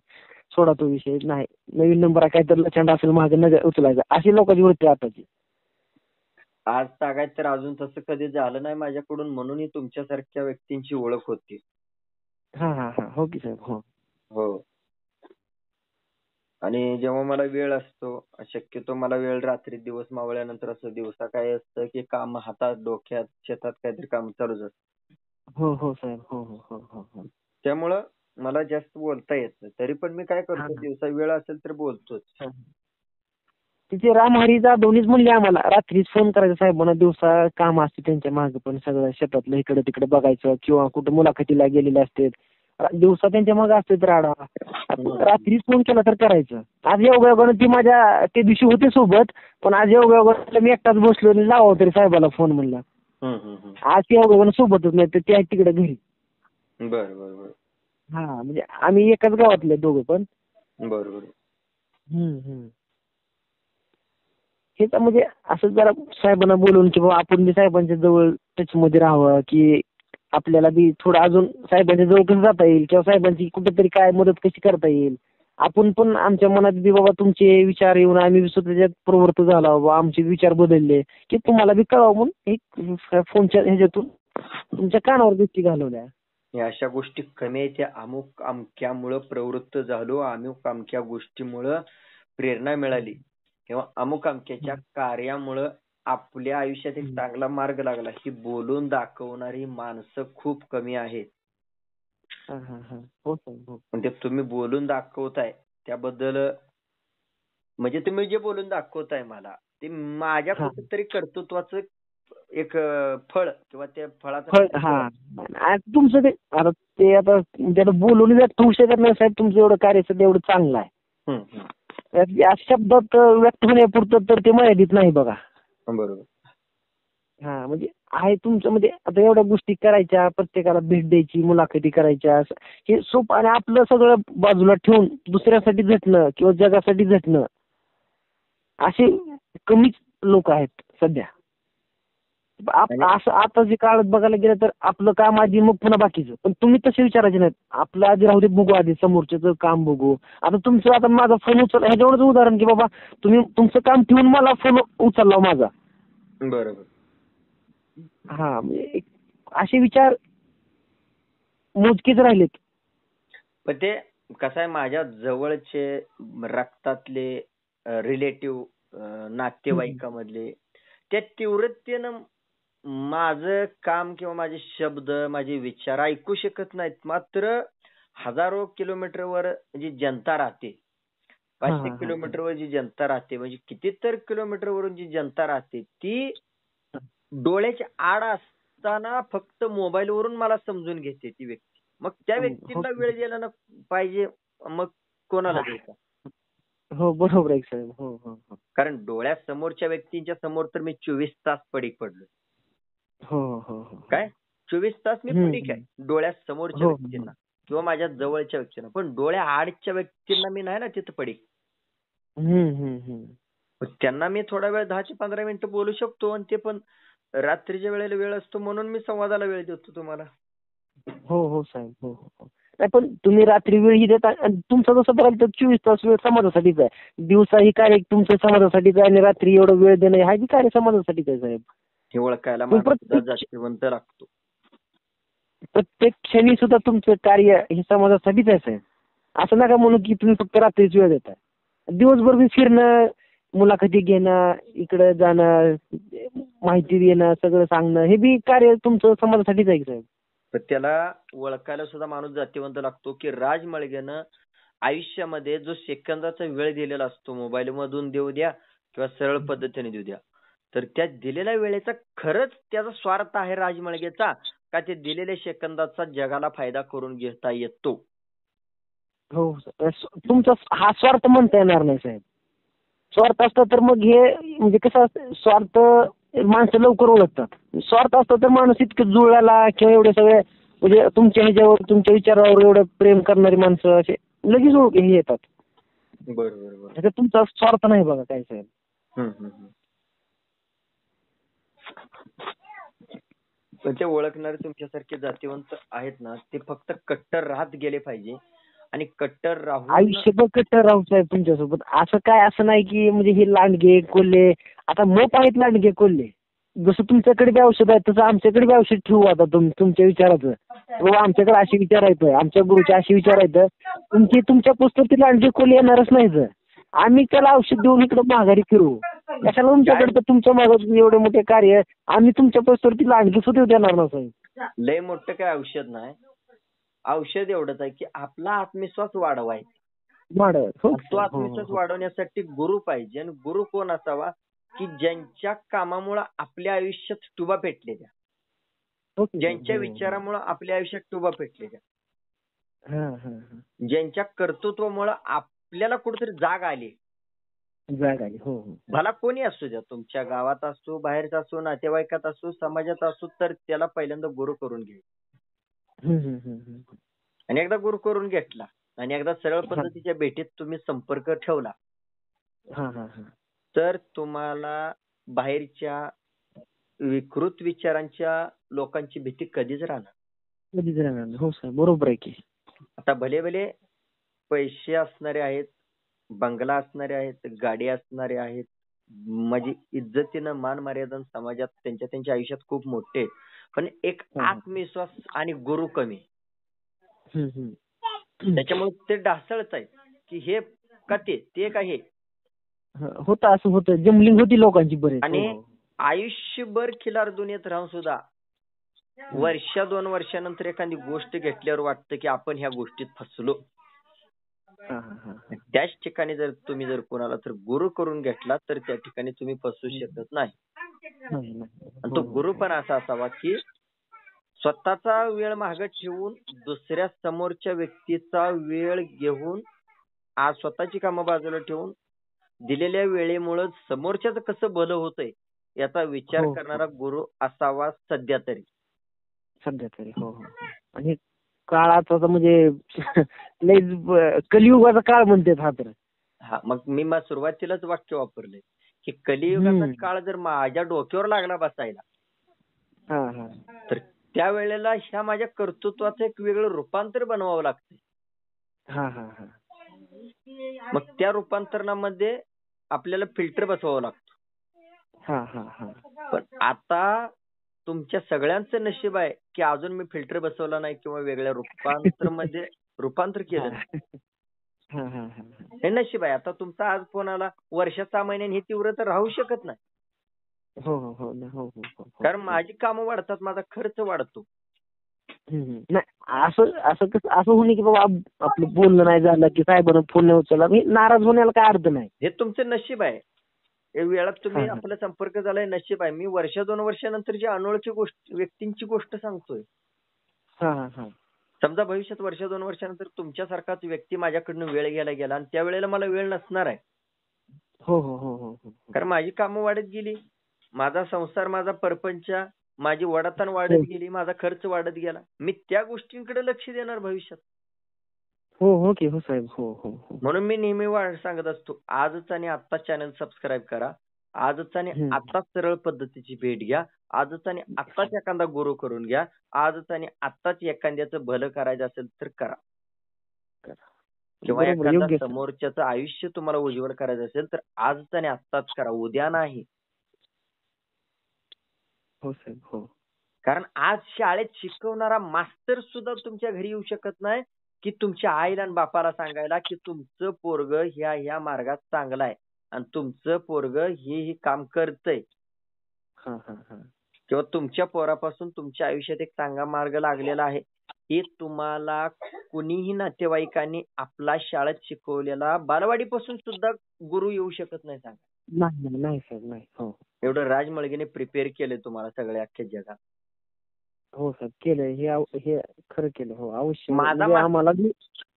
सोडा तो विषय. नाही, नवीन नंबर काहीतरी लचंड असेल मागे नजर उचलायचा, अशी लोकांची वृत्ती आताची. आज तागायत तर अजून तसं कधी झालं नाही माझ्याकडून, म्हणूनही तुमच्यासारख्या व्यक्तींची ओळख होती. हो की साहेब. हो. आणि जेव्हा मला वेळ असतो, शक्यतो मला वेळ रात्री दिवस मावळल्यानंतर असं, दिवसा काय असतं की काम हातात, डोक्यात, शेतात काहीतरी काम चालूच असतं. हो साहेब. हो. त्यामुळं मला जास्त बोलता येत नाही, तरी पण मी काय करतो, दिवसा वेळ असेल तर बोलतोच. तिथे रामहरी जाधवनीच म्हणले आम्हाला रात्रीच फोन करायचा साहेबांना, दिवसा काम असते त्यांच्या मागे पण सगळं शेतातलं इकडे तिकडे बघायचं किंवा कुठं मुलाखतीला गेलेले असते, दिवसा त्यांच्या मागे असतेच राडा. रात्रीच फोन केला तर करायचं. आज योगायोगानं ती माझ्या ते दिवशी होते सोबत, पण आज योगायोगानं मी एकटाच बसलो आणि लावावं तरी साहेबाला फोन म्हणला. आज ते योगायोगानं सोबतच नाही तर ते आहेत तिकडे घरी. बरं. म्हणजे आम्ही एकाच गावातले दोघं पण. बरोबर. हेच म्हणजे असं जरा साहेबांना बोलून की बाबा आपण बी साहेबांच्या जवळ टचमध्ये राहावं, की आपल्याला बी थोडं अजून साहेबांच्या जवळ कसं जाता येईल किंवा साहेबांची कुठेतरी काय मदत कशी करता येईल. आपण पण आमच्या मनात बी बाबा तुमचे विचार येऊन आम्ही सुद्धा त्याच्यात प्रवृत्त झाला, बाबा आमचे विचार बदलले की तुम्हाला बी कळावं म्हणून एक फोनच्या ह्याच्यातून तुमच्या कानावर गोष्टी घालवल्या. अशा गोष्टी कमी आहेत, त्या अमुक अमक्यामुळं प्रवृत्त झालो, अमुक अमक्या गोष्टीमुळं प्रेरणा मिळाली किंवा अमुक अमक्याच्या कार्यामुळं आपल्या आयुष्यात एक चांगला मार्ग लागला, ही बोलून दाखवणारी माणसं खूप कमी आहेत. म्हणजे तुम्ही बोलून दाखवताय त्याबद्दल, म्हणजे तुम्ही जे बोलून दाखवताय मला, ते माझ्या कुठेतरी कर्तृत्वाचं एक फळ किंवा त्या फळाचं तुमचं ते आता बोलून व्यक्त होऊ शकत नाही साहेब. तुमचं एवढं कार्य सध्या एवढं चांगलं आहे, या शब्दात व्यक्त होण्यापुरतं तर ते मर्यादित नाही बघा. बरोबर. म्हणजे आहे तुमचं, म्हणजे आता एवढ्या गोष्टी करायच्या, प्रत्येकाला भेट द्यायची, मुलाखती करायच्या, हे सोपं. आणि आपलं सगळं बाजूला ठेवून दुसऱ्यासाठी झटणं किंवा जगासाठी झटणं, असे कमीच लोक आहेत सध्या. असं आता जे काळात बघायला गेलं तर आपलं काम आधी मग पुन्हा बाकीचं. पण तुम्ही तसे विचारायचे नाहीत, आपलं आधी राहू दे, बघू आधी समोरच्याचं काम बघू. आता तुमचं, आता माझा फोन उचलला ह्याच्यावरच उदाहरण की बाबा तुम्ही तुमचं काम ठेवून मला फोन उचलला माझा. बरोबर. म्हणजे असे विचार मोजकेच राहिलेत. पण ते कसं आहे, माझ्या जवळचे रक्तातले रिलेटिव्ह, नातेवाईकामधले, त्या तीव्रतेनं माझं काम किंवा माझे शब्द, माझे विचार ऐकू शकत नाहीत. मात्र हजारो किलोमीटरवर जी जनता राहते, 500 किलोमीटरवर जी जनता राहते, म्हणजे कितीतरी किलोमीटरवरून जी जनता राहते, ती डोळ्याच्या आड असताना फक्त मोबाईलवरून मला समजून घेते ती व्यक्ती. मग त्या व्यक्तीला वेळ द्यायला ना पाहिजे, मग कोणाला द्यायचा? हो, बरोबर आहे साहेब. हो. कारण डोळ्यासमोरच्या व्यक्तींच्या समोर तर मी 24 तास पडीक पडलो. हो. काय 24 तास मी पडीक आहे डोळ्यासमोरच्या व्यक्तींना किंवा माझ्या जवळच्या व्यक्तींना, पण डोळ्या आडच्या व्यक्तींना मी नाही ना तिथं पडीक. त्यांना मी थोडा वेळ 10 ते 15 मिनिटं बोलू शकतो, आणि ते पण रात्रीच्या वेळेला वेळ असतो म्हणून मी संवादाला वेळ देतो तुम्हाला. हो हो साहेब, हो हो. नाही पण तुम्ही रात्री वेळही देता आणि तुमचं जसं बघाल तर 24 तास वेळ समाजासाठीच आहे. दिवसा ही कार्य तुमचं समाजासाठीच आहे आणि रात्री एवढं वेळ देणं हा बी कार्य समाजासाठीच आहे साहेब. हे ओळखायला तुम्ही माणूस सुद्धा जास्तीवंत लागतो. प्रत्येक क्षणी सुद्धा तुमचं कार्य हे समाजासाठीच आहे साहेब. असं नका म्हणू की तुम्ही फक्त रात्रीच वेळ देताय. दिवसभर बी फिरणं, मुलाखती घेणं, इकडं जाणं, माहिती देणं, सगळं सांगणं हे बी कार्य तुमचं समाजासाठीच आहे साहेब. तर त्याला ओळखायला सुद्धा माणूस जातीवंत लागतो की राज माळगेनं आयुष्यामध्ये जो सेकंदाचा वेळ दिलेला असतो, मोबाईल मधून देऊ द्या किंवा सरळ पद्धतीने देऊ द्या, तर त्या दिलेल्या वेळेचा खरंच त्याचा स्वार्थ आहे राज माळगेचा, का ते दिलेल्या सेकंदाचा जगाला फायदा करून घेता येतो? हो तुमचा हा स्वार्थ म्हणता येणार नाही साहेब. स्वार्थ असतं तर मग हे म्हणजे कसं असतं, स्वार्थ माणसं लवकर ओळखतात. स्वार्थ असतं तर माणूस इतकं जुळला किंवा एवढे सगळे म्हणजे तुमच्या ह्याच्यावर तुमच्या विचारावर एवढं प्रेम करणारी माणसं असे लगेच हे येतात. बरोबर. त्याच्यात तुमचा स्वार्थ नाही बघा काय साहेब. पण ते ओळखणारे तुमच्यासारखे जातीवंत आहेत ना, ते फक्त कट्टर राहत गेले पाहिजे आणि कट्टर राहून आयुष्यभर कट्टर राहू साहेब तुमच्यासोबत. असं काय असं नाही की म्हणजे हे लांडगे कोल्हे आता मोप आहेत लांडगे कोल्हे. जसं तुमच्याकडे बी औषध आहे तसं आमच्याकडे बी औषध ठेवू आता तुमच्या विचाराचं. बाबा आमच्याकडे असे विचार आहेत, आमच्या गुरुचे असे विचार आहेत, तुमच्या पुस्तकात लांडगे कोल्हे येणारच नाहीत. आम्ही त्याला औषध देऊन इकडे माघारी फिरू. कशाला तुमच्याकडे तर तुमच्या मागे एवढे मोठे कार्य आम्ही तुमच्या पुस्तकात लांडगे सुद्धा देणार नाही साहेब. लय मोठं काय औषध नाही. औषध एवढंच आहे की आपला आत्मविश्वास वाढवायचा. तो आत्मविश्वास वाढवण्यासाठी गुरु पाहिजे. आणि गुरु कोण असावा की ज्यांच्या कामामुळे आपल्या आयुष्यात टुबा पेटलेल्या, ज्यांच्या विचारामुळे आपल्या आयुष्यात टुबा पेटलेल्या, ज्यांच्या कर्तृत्वामुळे आपल्याला कुठेतरी जाग आली. भला कोणी असू द्या, तुमच्या गावात असो, बाहेरचा असो, नातेवाईकात असो, समाजात असो, तर त्याला पहिल्यांदा गुरु करून घे. आणि एकदा गुरु करून घेतला आणि एकदा सरळ पद्धतीच्या भेटीत तुम्ही संपर्क ठेवला, तर तुम्हाला बाहेरच्या विकृत विचारांच्या लोकांची भीती कधीच राहणार. हो सर, बरोबर आहे की. आता भले भले पैसे असणारे आहेत, बंगला असणारे आहेत, गाडी असणारे आहेत, म्हणजे इज्जतीनं मान मर्यादा समाजात त्यांच्या आयुष्यात खूप मोठे, पण एक आत्मविश्वास आणि गुरु कमी. त्याच्यामुळे ते ढासळत आहे की हे का ते का हे होतं, असं होतं. जमलिंग होती लोकांची बरेच. आणि आयुष्यभर खिलार दुनियेत राहून सुद्धा वर्ष 2 वर्षानंतर एखादी गोष्ट घेतल्यावर वाटतं की आपण ह्या गोष्टीत फसलो. त्याच ठिकाणी जर तुम्ही कोणाला तर गुरु करून घेतला तर त्या ठिकाणी तुम्ही फसू शकत नाही. आणि तो गुरु पण असा असावा की स्वतःचा वेळ मागे ठेवून दुसऱ्या समोरच्या व्यक्तीचा वेळ घेऊन आज स्वतःची कामं बाजूला ठेवून दिलेल्या वेळेमुळे समोरच्याचं कसं भलं होतंय याचा विचार करणारा गुरु असावा सध्या तरी. हो. आणि काळाचा म्हणजे लय कलियुगाचा काळ म्हणतात हा तर. मग मी सुरुवातीलाच वाक्य वापरले की कलियुगाचा काळ जर माझ्या डोक्यावर लागला बसायला तर त्यावेळेला ह्या माझ्या कर्तृत्वाचं एक वेगळं रूपांतर बनवावं लागतं. मग त्या रूपांतरणामध्ये आपल्याला फिल्टर बसवावं लागतो. पण आता तुमच्या सगळ्यांचं नशीब आहे की अजून मी फिल्टर बसवला नाही किंवा वेगळ्या रूपांतर केलं नाही. हे नशीब आहे. आता तुमचा आज फोन आला, वर्ष 6 महिन्यांनी ही तीव्रता राहू शकत नाही. कारण माझी कामं वाढतात, माझा खर्च वाढतो. नाही असं होणे की बाबा आपलं बोलणं नाही झालं की साहेबांना फोन नाही उचलला, नाराज होण्याला काय अर्थ नाही. हे तुमचं नशीब आहे. वेळात तुम्ही आपला संपर्क झालाय, नशीब आहे. मी वर्ष 2 वर्षानंतरची अनोळखी व्यक्तींची गोष्ट सांगतोय. समजा भविष्यात वर्ष 2 वर्षानंतर तुमच्यासारखाच व्यक्ती माझ्याकडनं वेळ घ्यायला गेला आणि त्यावेळेला मला वेळ नसणार आहे. कारण माझी कामं वाढत गेली, माझा संसार, माझा परपंच, माझी वडाताण वाढत गेली, माझा खर्च वाढत गेला. मी त्या गोष्टींकडे लक्ष देणार भविष्यात. हो साहेब. हो. म्हणून मी नेहमी सांगत असतो, आजच आणि आत्ता चॅनल सबस्क्राईब करा. आजच आणि आत्ताच सरळ पद्धतीची भेट घ्या. आजच आणि आत्ताच एखादा गुरु करून घ्या. आजच आणि आत्ताच एखाद्याचं भलं करायचं असेल तर करा. किंवा बरोबर, एखादा योग्य सर. समोरच्याचं आयुष्य तुम्हाला उज्ज्वल करायचं असेल तर आजच आणि आत्ताच करा, उद्या नाही. हो साहेब, हो. कारण आज शाळेत शिकवणारा मास्तर सुद्धा तुमच्या घरी येऊ शकत नाही की तुमच्या आईला आणि बापाला सांगायला की तुमचं पोरगं ह्या मार्गात चांगलं आहे आणि तुमचं पोरगं हे काम करतंय किंवा तुमच्या पोरापासून तुमच्या आयुष्यात एक चांगला मार्ग लागलेला आहे हे तुम्हाला कुणीही नातेवाईकांनी आपला शाळेत शिकवलेला बालवाडीपासून सुद्धा गुरु येऊ शकत नाही. सांगा. नाही साहेब, नाही. हो. एवढं राजमळगेने प्रिपेअर केलंय तुम्हाला सगळ्या अख्ख्या जगात. हो साहेब, केलंय. हे खरं केलं. हो, अवश्य.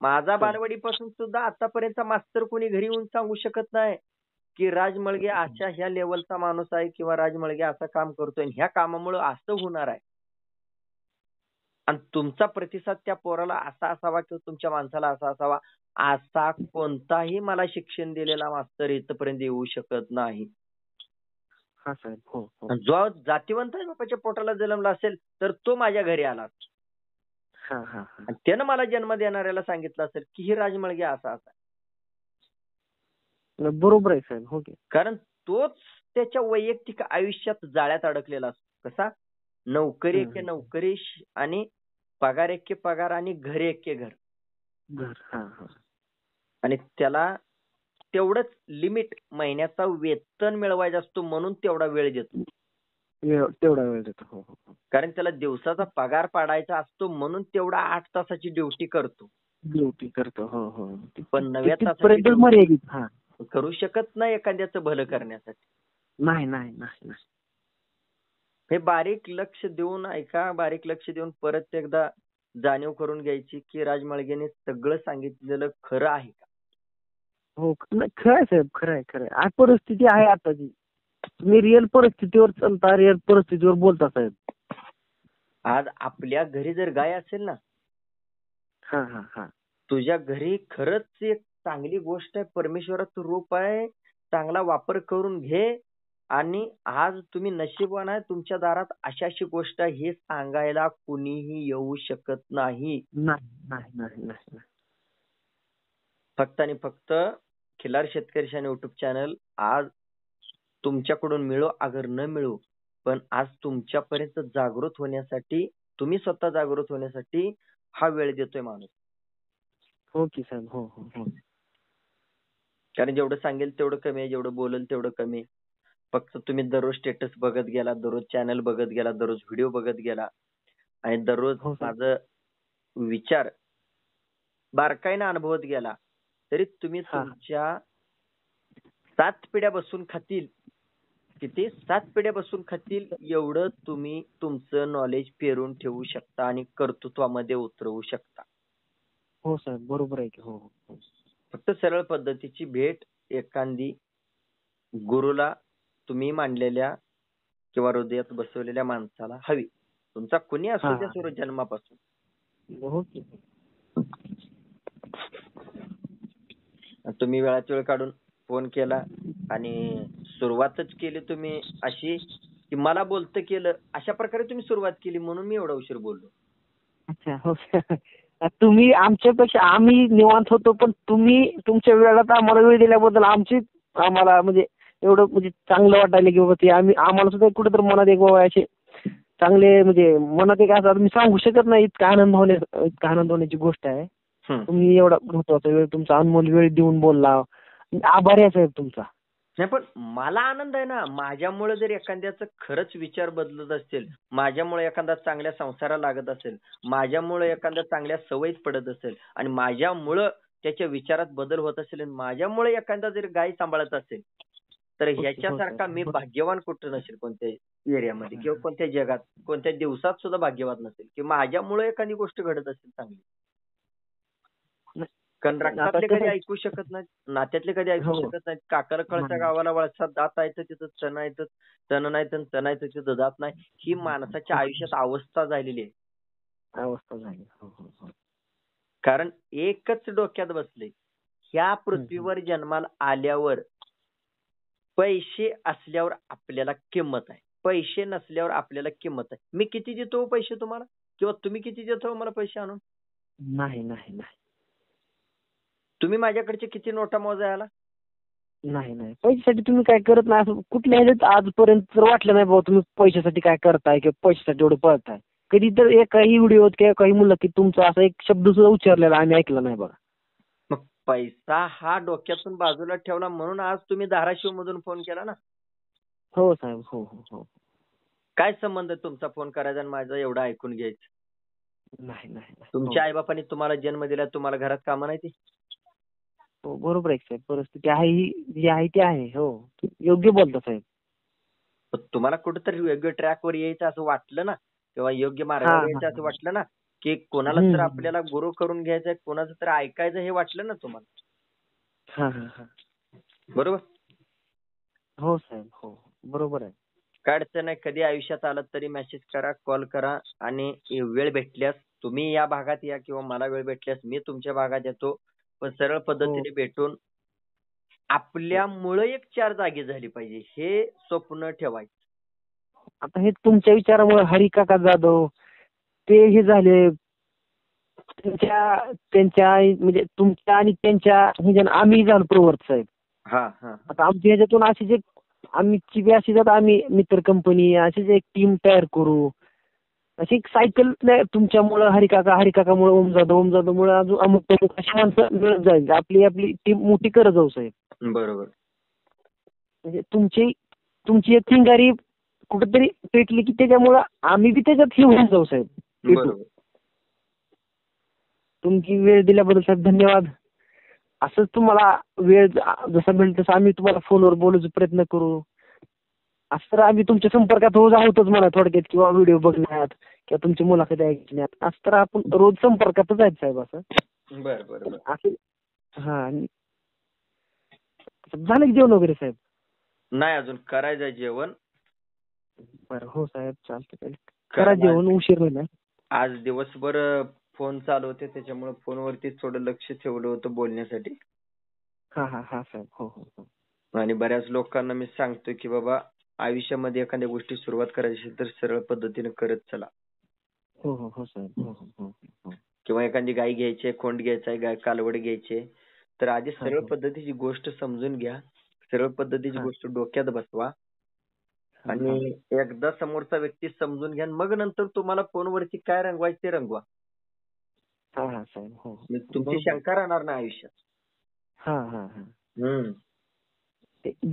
माझा बालवाडीपासून सुद्धा आतापर्यंत मास्तर कोणी घरी येऊन सांगू शकत नाही की राजमळगे अशा ह्या लेवलचा माणूस आहे किंवा राजमळगे असं काम करतोय ह्या कामामुळे असं होणार आहे. आणि तुमचा प्रतिसाद त्या पोराला असा असावा किंवा तुमच्या माणसाला असा असावा असा कोणताही मला शिक्षण दिलेला मास्तर इथपर्यंत येऊ शकत नाही. हा साहेब, हो. जो जातीवंत बापाच्या पोटाला जन्मला असेल तर तो माझ्या घरी आला. त्यानं मला जन्म देणाऱ्याला सांगितलं असेल की ही राजमळगे असा असा. बरोबर आहे साहेब. हो. कारण तोच त्याच्या वैयक्तिक आयुष्यात जाळ्यात अडकलेला असतो. कसा? नोकरी एके नोकरी आणि पगार एके पगार आणि घर एके घर. आणि त्याला तेवढंच लिमिट महिन्याचा वेतन मिळवायचं असतो म्हणून तेवढा वेळ देतो. हो. कारण त्याला दिवसाचा पगार पाडायचा असतो म्हणून तेवढा 8 तासाची ड्युटी करतो. हो. पण 9 तासाची करू शकत नाही एखाद्याचं भलं करण्यासाठी. नाही. हे बारीक लक्ष देऊन ऐका, बारीक लक्ष देऊन परत एकदा जाणीव करून घ्यायची की राजमळगेने सगळं सांगितलेलं खरं आहे का? हो, खरं आहे साहेब, खरं आहे. आज परिस्थिती आहे आताची. तुम्ही रिअल परिस्थितीवर चालता, रिअल परिस्थितीवर बोलता साहेब. आज आपल्या घरी जर गाय असेल ना, तुझ्या घरी खरंच एक चांगली गोष्ट आहे, परमेश्वराचं रूप आहे, चांगला वापर करून घे. आणि आज तुम्ही नशीबवान आहे, तुमच्या दारात अशी गोष्ट आहे हे सांगायला कुणीही येऊ शकत नाही. फक्त आणि फक्त खिलार शेतकरी शान युट्यूब चॅनल आज तुमच्याकडून मिळो अगर न मिळो पण आज तुमच्यापर्यंत जागृत होण्यासाठी, तुम्ही स्वतः जागृत होण्यासाठी हा वेळ देतोय माणूस. हो की साहेब. हो. कारण जेवढं सांगेल तेवढं कमी आहे, जेवढं बोलेल तेवढं कमी आहे. फक्त तुम्ही दररोज स्टेटस बघत गेला, दररोज चॅनल बघत गेला, दररोज व्हिडिओ बघत गेला आणि दररोज माझं विचार बारकाईनं अनुभवत गेला तरी तुम्ही तुमच्या 7 पिढ्या बसून खातील, किती 7 पिढ्या बसून खातील एवढं तुम्ही तुमचं नॉलेज पेरून ठेवू शकता आणि कर्तृत्वामध्ये उतरवू शकता. हो साहेब, बरोबर आहे की. हो. फक्त सरळ पद्धतीची भेट एखादी गुरुला तुम्ही मांडलेल्या किंवा हृदयात बसवलेल्या माणसाला हवी. तुमचा कुणी असू द्या सुरू जन्मापासून. तुम्ही वेळात वेळ काढून फोन केला आणि सुरुवातच केली तुम्ही अशी की मला बोलतं केलं, अशा प्रकारे तुम्ही सुरुवात केली म्हणून मी एवढा उशीर बोललो. अच्छा. हो. तुम्ही आमच्यापेक्षा आम्ही निवांत होतो पण तुम्ही तुमच्या वेळात आम्हाला वेळ दिल्याबद्दल आम्हाला म्हणजे एवढं म्हणजे चांगलं वाटायला की बाबा ते आम्हाला सुद्धा कुठेतरी मनात एक बाबा असे चांगले म्हणजे मनात एक असं मी सांगू शकत नाही इतका आनंद होण्याची गोष्ट आहे. तुम्ही एवढा महत्वाचा वेळ तुमचा अनमोल वेळ देऊन बोलला, आभारी आहे साहेब तुमचा. नाही पण मला आनंद आहे ना, माझ्यामुळे जर एखाद्याचं खरंच विचार बदलत असतील, माझ्यामुळे एखादा चांगल्या संसाराला लागत असेल, माझ्यामुळे एखाद्या चांगल्या सवयीत पडत असेल आणि माझ्यामुळं त्याच्या विचारात बदल होत असेल आणि माझ्यामुळे एखादा जर गाय सांभाळत असेल तर ह्याच्यासारखा मी भाग्यवान कुठं नसेल कोणत्या एरियामध्ये किंवा कोणत्या जगात, कोणत्या दिवसात सुद्धा भाग्यवान नसेल की माझ्यामुळे एखादी गोष्ट घडत असेल चांगली. कारण रक्तातले कधी ऐकू शकत नाहीत, नात्यातले कधी ऐकू शकत नाहीत. काकरकळच्या गावाला वळसा दात आहे तर तिथं तण आहे, तण नाही तर तण आहे तर तिथं दात नाही. ही माणसाच्या आयुष्यात अवस्था झालेली आहे. कारण एकच डोक्यात बसले, ह्या पृथ्वीवर जन्माला आल्यावर पैसे असल्यावर आपल्याला किंमत आहे, पैसे नसल्यावर आपल्याला किंमत आहे. मी किती देतो पैसे तुम्हाला, किंवा तुम्ही किती देतो मला पैसे आणून? नाही नाही नाही तुम्ही माझ्याकडचे किती नोटा मोजायला? नाही नाही पैशासाठी तुम्ही काय करत नाही असं कुठल्या ह्याच्यात आजपर्यंत तर वाटलं नाही बाबा तुम्ही पैशासाठी काय करताय किंवा पैशासाठी एवढं पळताय. कधी तर एकाही व्हिडिओत किंवा काही मुलाखतीत तुमचा असा एक शब्द सुद्धा उच्चारलेला आम्ही ऐकला नाही बघा. मग पैसा हा डोक्यातून बाजूला ठेवला म्हणून आज तुम्ही धाराशिव मधून फोन केला ना. हो साहेब, हो हो हो. काय संबंध आहे तुमचा फोन करायचा आणि माझं एवढं ऐकून घ्यायचं? नाही नाही नाही. तुमच्या आईबापांनी तुम्हाला जन्म दिला, तुम्हाला घरात कामं नाही ती? हो बरोबर आहे साहेब, परिस्थिती आहे ही जी आहे ती आहे. हो योग्य बोलता साहेब. पण तुम्हाला कुठेतरी योग्य ट्रॅकवर यायचं असं वाटलं ना, किंवा योग्य मार्गावर यायचं असं वाटलं ना, की कोणाला तर आपल्याला गुरु करून घ्यायचंय, कोणाचं तर ऐकायचं हे वाटलं ना तुम्हाला, हा हा हा. बरोबर? हो साहेब, हो बरोबर आहे. काय अडचण नाही, कधी आयुष्यात आलं तरी मेसेज करा, कॉल करा, आणि वेळ भेटल्यास तुम्ही या भागात या किंवा मला वेळ भेटल्यास मी तुमच्या भागात येतो. पण सरळ पद्धतीने भेटून आपल्यामुळे एक चार जागी झाली पाहिजे हे स्वप्न ठेवायचं. आता हे तुमच्या विचारामुळे हरिकाका जाधव ते हे झाले, त्यांच्या म्हणजे तुमच्या आणि त्यांच्या ह्याच्यानं आम्ही झालो प्रवर्त साहेब. हा हा. आता आमच्या ह्याच्यातून अशीच एक आमची बी अशी जात आम्ही मित्र कंपनी अशीच एक टीम तयार करू. अशी एक सायकल तुमच्यामुळं हरिकाकामुळे ओम जाधवमुळे अजून अमुक तमुक अशी माणसं मिळत जाईल. आपली आपली टीम मोठी करत जाऊ साहेब. बरोबर. म्हणजे तुमची एक चिंगारी कुठेतरी पेटली की त्याच्यामुळं आम्ही बी त्याच्यात हे होऊन जाऊ साहेब. बरोबर. तुमची वेळ दिल्याबद्दल साहेब धन्यवाद. असंच तुम्हाला वेळ जसा मिळेल तसं आम्ही तुम्हाला फोनवर बोलायचा प्रयत्न करू. असं तर आम्ही तुमच्या संपर्कात रोज आहोतच म्हणा थोडक्यात, किंवा व्हिडिओ बघण्यात किंवा तुमची मुलाखत ऐकण्यात. असं तर आपण रोज संपर्कातच आहेत साहेब. असं बरं असं हा. झालं की जेवण वगैरे साहेब? नाही, अजून करायचंय जेवण. बरं हो साहेब, चालतं. करा जेवण, उशीर होईल. आज दिवसभर फोन चालू होते त्याच्यामुळे फोनवरती थोडं लक्ष ठेवलं होतं बोलण्यासाठी. हा हा हा साहेब, हो हो हो. आणि बऱ्याच लोकांना मी सांगतोय की बाबा आयुष्यामध्ये एखाद्या गोष्टी सुरुवात करायची असेल तर सरळ पद्धतीने करत चला. हो हो हो साहेब, हो हो हो. किंवा एखादी गाय घ्यायची, खोंड घ्यायचा, गाय कालवड घ्यायचे, तर आधी सरळ पद्धतीची गोष्ट समजून घ्या, सरळ पद्धतीची गोष्ट डोक्यात बसवा, आणि एकदा समोरचा व्यक्ती समजून घ्या, मग नंतर तुम्हाला फोनवरती काय रंगवायचं ते रंगवा. हा हा साहेब, हो. तुमची शंका राहणार नाही आयुष्यात. हा हा हा.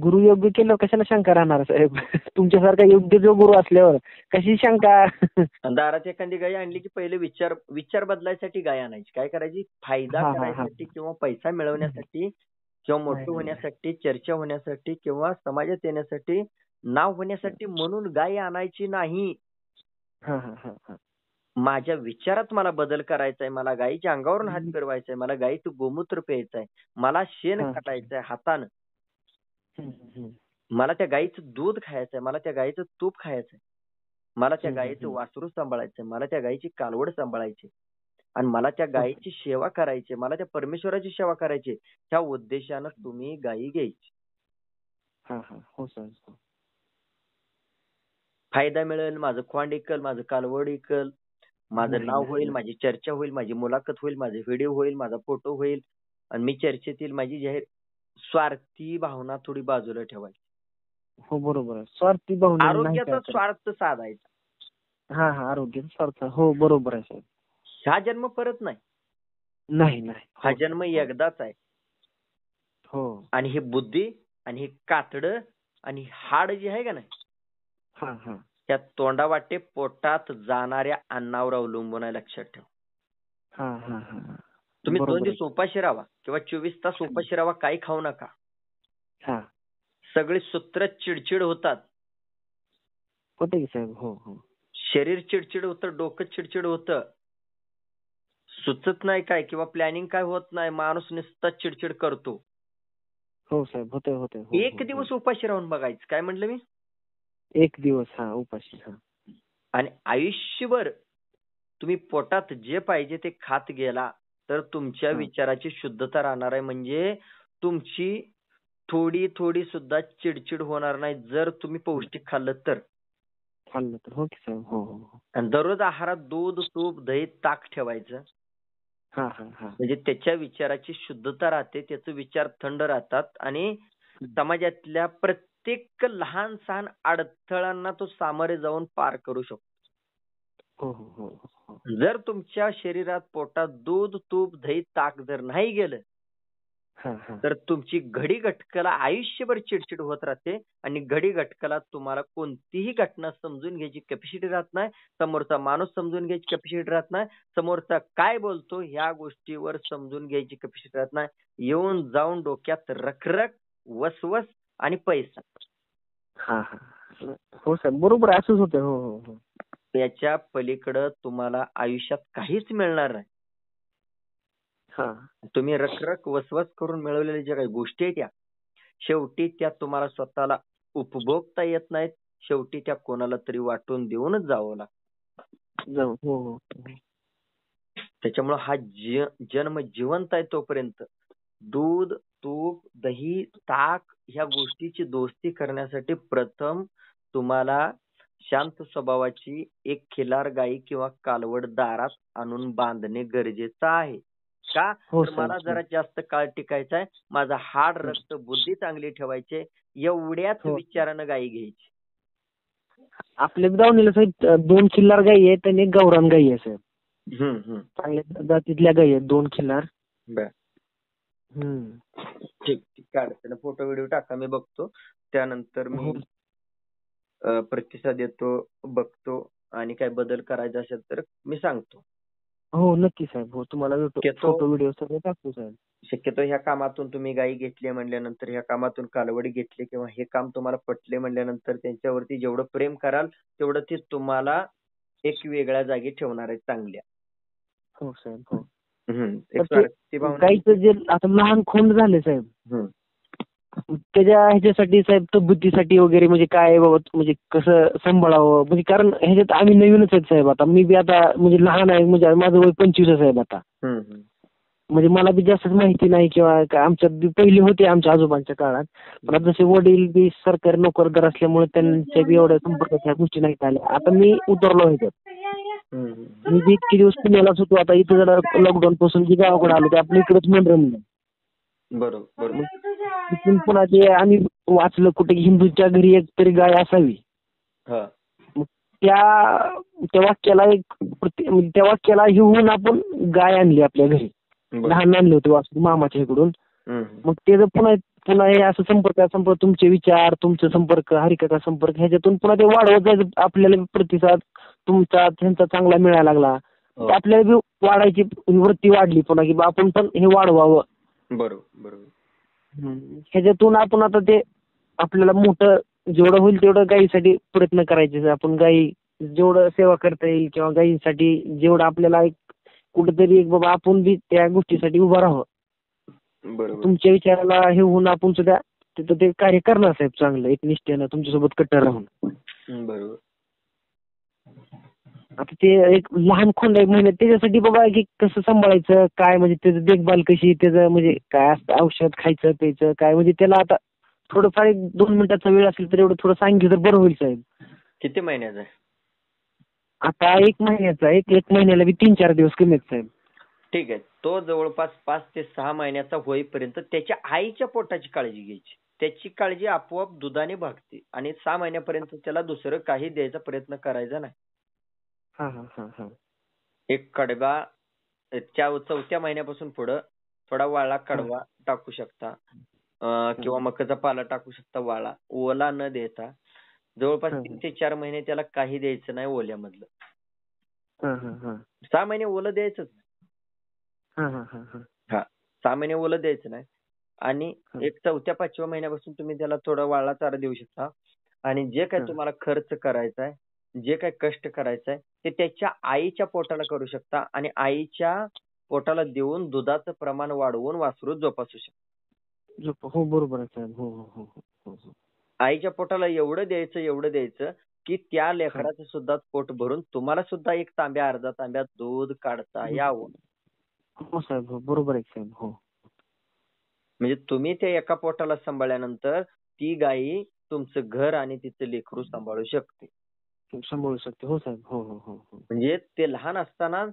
गुरु योग्य केलं कशाला शंका राहणार साहेब? तुमच्यासारखा योग्य जो गुरु असल्यावर कशी शंका? दारात एखादी गाय आणली की पहिले विचार बदलायसाठी गाय आणायची. काय करायची? फायदा करायसाठी किंवा पैसा मिळवण्यासाठी किंवा मोठं होण्यासाठी, चर्चा होण्यासाठी किंवा समाजात येण्यासाठी, नाव होण्यासाठी म्हणून गाय आणायची नाही. माझ्या विचारात मला बदल करायचा आहे, मला गायीच्या अंगावरून हात फिरवायचा आहे, मला गायीचं गोमूत्र प्यायचं आहे, मला शेण काढायचं आहे हातानं, मला त्या गायीचं दूध खायचंय, मला त्या गायीचं तूप खायचंय, मला त्या गायीचं वासरू सांभाळायचंय, मला त्या गायीची कालवड सांभाळायची, आणि मला त्या गायीची सेवा करायची, मला त्या परमेश्वराची सेवा करायची. त्या उद्देशानं तुम्ही गायी घ्यायची. हो सर. फायदा मिळेल, माझं खोंड इकल, माझं कालवड इकल, माझं नाव होईल, माझी चर्चा होईल, माझी मुलाखत होईल, माझे व्हिडिओ होईल, माझा फोटो होईल, आणि मी चर्चेत येईल, माझी जाहीर. स्वार्थी भावना थोडी बाजूला ठेवायची. हो बरोबर आहे. स्वार्थी भावना, आरोग्याचा स्वार्थ साधायचा. हा आरोग्याचा स्वार्थ, हो बरोबर आहे साहेब. हा जन्म परत नाही. नाही. हा जन्म एकदाच आहे. हो. आणि ही बुद्धी आणि ही कातडं आणि हाड जे आहे का नाही, त्या तोंडावाटे पोटात जाणाऱ्या अन्नावर अवलंबून आहे, लक्षात ठेव. तुम्ही 2 दिवस उपाशी राहा किंवा 24 तास उपाशी राहा, काही खाऊ नका, सगळे सूत्र चिडचिड होतात. होते की साहेब. हो. शरीर चिडचिड होतं, डोकं चिडचिड होतं, सुचत नाही काय किंवा प्लॅनिंग काय होत नाही, माणूस नुसता चिडचिड करतो. हो साहेब, होते. एक दिवस उपाशी राहून बघायचं. काय म्हटलं मी? एक दिवस उपाशी. आणि आयुष्यभर तुम्ही पोटात जे पाहिजे ते खात गेला तर तुमच्या विचाराची शुद्धता राहणार आहे. म्हणजे तुमची थोडी थोडी सुद्धा चिडचिड होणार नाही जर तुम्ही पौष्टिक खाल्लं तर. हो की साहेब. हो हो. आणि दररोज आहारात दूध, तूप, दही, ताक ठेवायचं. म्हणजे त्याच्या विचाराची शुद्धता राहते, त्याचे विचार थंड राहतात आणि समाजातल्या प्रत्येक लहान सहान अडथळ्यांना तो सामोरे जाऊन पार करू शकतो. जर तुमच्या शरीरात पोटात दूध, तूप, दही, ताक जर नाही गेलं तर तुमची घडी घटकाला आयुष्यभर चिडचिड होत राहते आणि घडी घटकाला तुम्हाला कोणतीही घटना समजून घ्यायची कॅपॅसिटी राहत नाही, समोरचा माणूस समजून घ्यायची कॅपॅसिटी राहत नाही, समोरचा काय बोलतो ह्या गोष्टीवर समजून घ्यायची कॅपॅसिटी राहत नाही. येऊन जाऊन डोक्यात रखरख, वसवस आणि पैसा. हो साहेब, बरोबर असंच होतं. हो हो हो. त्याच्या पलीकडं तुम्हाला आयुष्यात काहीच मिळणार नाही. तुम्ही रखरख वसवस करून मिळवलेल्या ज्या काही गोष्टी आहेत त्या शेवटी त्या तुम्हाला स्वतःला उपभोगता येत नाहीत. शेवटी त्या कोणाला तरी वाटून देऊनच जावं लागतं. त्याच्यामुळे हा जन्म जिवंत आहे तोपर्यंत दूध, तूप, दही, ताक ह्या गोष्टीची दोस्ती करण्यासाठी प्रथम तुम्हाला शांत स्वभावाची एक खिलार गाई किंवा कालवड दारात आणून बांधणे गरजेचं आहे. का तर मला जरा जास्त काळ टिकायचा आहे, माझा हाड, रक्त, बुद्धी चांगली ठेवायचे, एवढ्याच विचारानं गाई घ्यायची. आपल्या दावणीला साहेब 2 खिल्लार गाई आहेत आणि 1 गावरान गाई आहे साहेब. चांगल्या जातीतल्या गाई आहेत 2 खिल्लार. ठीक काढते ना, फोटो व्हिडिओ टाका, मी बघतो. त्यानंतर मी प्रतिसाद देतो, बघतो आणि काय बदल करायचा असेल तर मी सांगतो. हो नक्की साहेब. हो, तुम्हाला फोटो व्हिडिओ सगळे टाकतो साहेब. शक्यतो ह्या कामातून तुम्ही गायी घेतली म्हणल्यानंतर, ह्या कामातून कालवडी घेतली किंवा हे काम तुम्हाला पटले म्हणल्यानंतर त्यांच्यावरती जेवढं प्रेम कराल तेवढं ते तुम्हाला एक वेगळ्या जागी ठेवणार आहेत चांगल्या. हो साहेब. हो. गाईचं जे आता लहान खोंड झाले साहेब, त्याच्या ह्याच्यासाठी साहेब तब्येतीसाठी वगैरे म्हणजे काय बाबा, म्हणजे कसं सांभाळावं, म्हणजे कारण ह्याच्यात आम्ही नवीनच आहेत साहेब. आता मी बी आता म्हणजे लहान आहे, म्हणजे माझं वय 25 आहे साहेब आता. म्हणजे मला बी जास्त माहिती नाही किंवा आमच्यात बी पहिले होते आमच्या आजोबांच्या काळात, पण आता जसे वडील बी सरकारी नोकरदार असल्यामुळे त्यांच्या बी एवढ्या संपर्काच्या गोष्टी नाहीत आल्या. आता मी उतरलो ह्याच्यात. मी बी इतके दिवस पुण्यालाच होतो, आता इथं जरा लॉकडाऊन पासून जी गावाकडे आलो ते आपल्या इकडेच मनरमलं. बरोबर. तिथून पुन्हा ते आम्ही वाचलं कुठे हिंदूच्या घरी एक तरी गाय असावी. त्या वाक्याला हे होऊन आपण गाय आणली आपल्या घरी. लहान आणले होते वासरू मामाच्या इकडून. मग ते पुन्हा हे असं संपर्क तुमचे विचार, तुमचे संपर्क, हरिकथा संपर्क ह्याच्यातून पुन्हा ते वाढवत जायचं. आपल्याला प्रतिसाद तुमचा त्यांचा चांगला मिळायला लागला, आपल्याला बी वाढायची वृत्ती वाढली पुन्हा की आपण पण हे वाढवावं. बरोबर. ह्याच्यातून आपण आता ते आपल्याला मोठं जेवढं होईल तेवढं गायीसाठी प्रयत्न करायचे. आपण गायी जेवढं सेवा करता येईल किंवा गायीसाठी जेवढं आपल्याला कुठेतरी बाबा आपण बी त्या गोष्टीसाठी उभं राहावं. तुमच्या विचाराला हे होऊन आपण सुद्धा तिथं ते कार्य करणार साहेब चांगलं एक निष्ठेनं तुमच्यासोबत कट्टर राहून. बरोबर. आता ते एक लहान खोंड आहे महिन्यात, त्याच्यासाठी बाबा की कसं सांभाळायचं काय, म्हणजे त्याचं देखभाल कशी, त्याचं म्हणजे काय असतं, औषध खायचं प्यायचं काय, म्हणजे त्याला आता थोडंफार 2 मिनिटाचा वेळ असेल तर एवढं थोडं सांगितलं तर बरं होईल साहेब. किती महिन्याचा आहे आता? 1 महिन्याचा. 1 महिन्याला बी 3-4 दिवस कमी आहेत साहेब. ठीक आहे. तो जवळपास 5 ते 6 महिन्याचा होईपर्यंत त्याच्या आईच्या पोटाची काळजी घ्यायची. त्याची काळजी आपोआप दुधाने भागते आणि 6 महिन्यापर्यंत त्याला दुसरं काही द्यायचा प्रयत्न करायचा नाही. एक कडगा 4थ्या महिन्यापासून पुढं थोडा वाळा कडवा टाकू शकता किंवा मकाचा पाला टाकू शकता वाळा, ओला न देता. जवळपास 3 ते 4 महिने त्याला काही द्यायचं नाही ओल्यामधलं. 6 महिने ओलं द्यायचंच नाही. 6 महिने ओलं द्यायचं नाही आणि एक 4थ्या-5व्या महिन्यापासून तुम्ही त्याला थोडा वाळा चारा देऊ शकता. आणि जे काय तुम्हाला खर्च करायचा आहे, जे काय कष्ट करायचं आहे ते त्याच्या आईच्या पोटाला करू शकता आणि आईच्या पोटाला देऊन दुधाचं प्रमाण वाढवून वासरू जोपासू शकता. हो बरोबर आहे साहेब. हो. आईच्या पोटाला एवढं द्यायचं की त्या लेकराचं सुद्धा पोट भरून तुम्हाला सुद्धा एक तांब्या अर्धा तांब्या दूध काढता यावं. हो साहेब. हो बरोबर आहे साहेब. हो. म्हणजे तुम्ही त्या एका पोटाला सांभाळल्यानंतर ती गायी तुमचं घर आणि तिचं लेकरू सांभाळू शकते. सांभाळू शकते. हो साहेब. हो हो हो हो. म्हणजे ते लहान असताना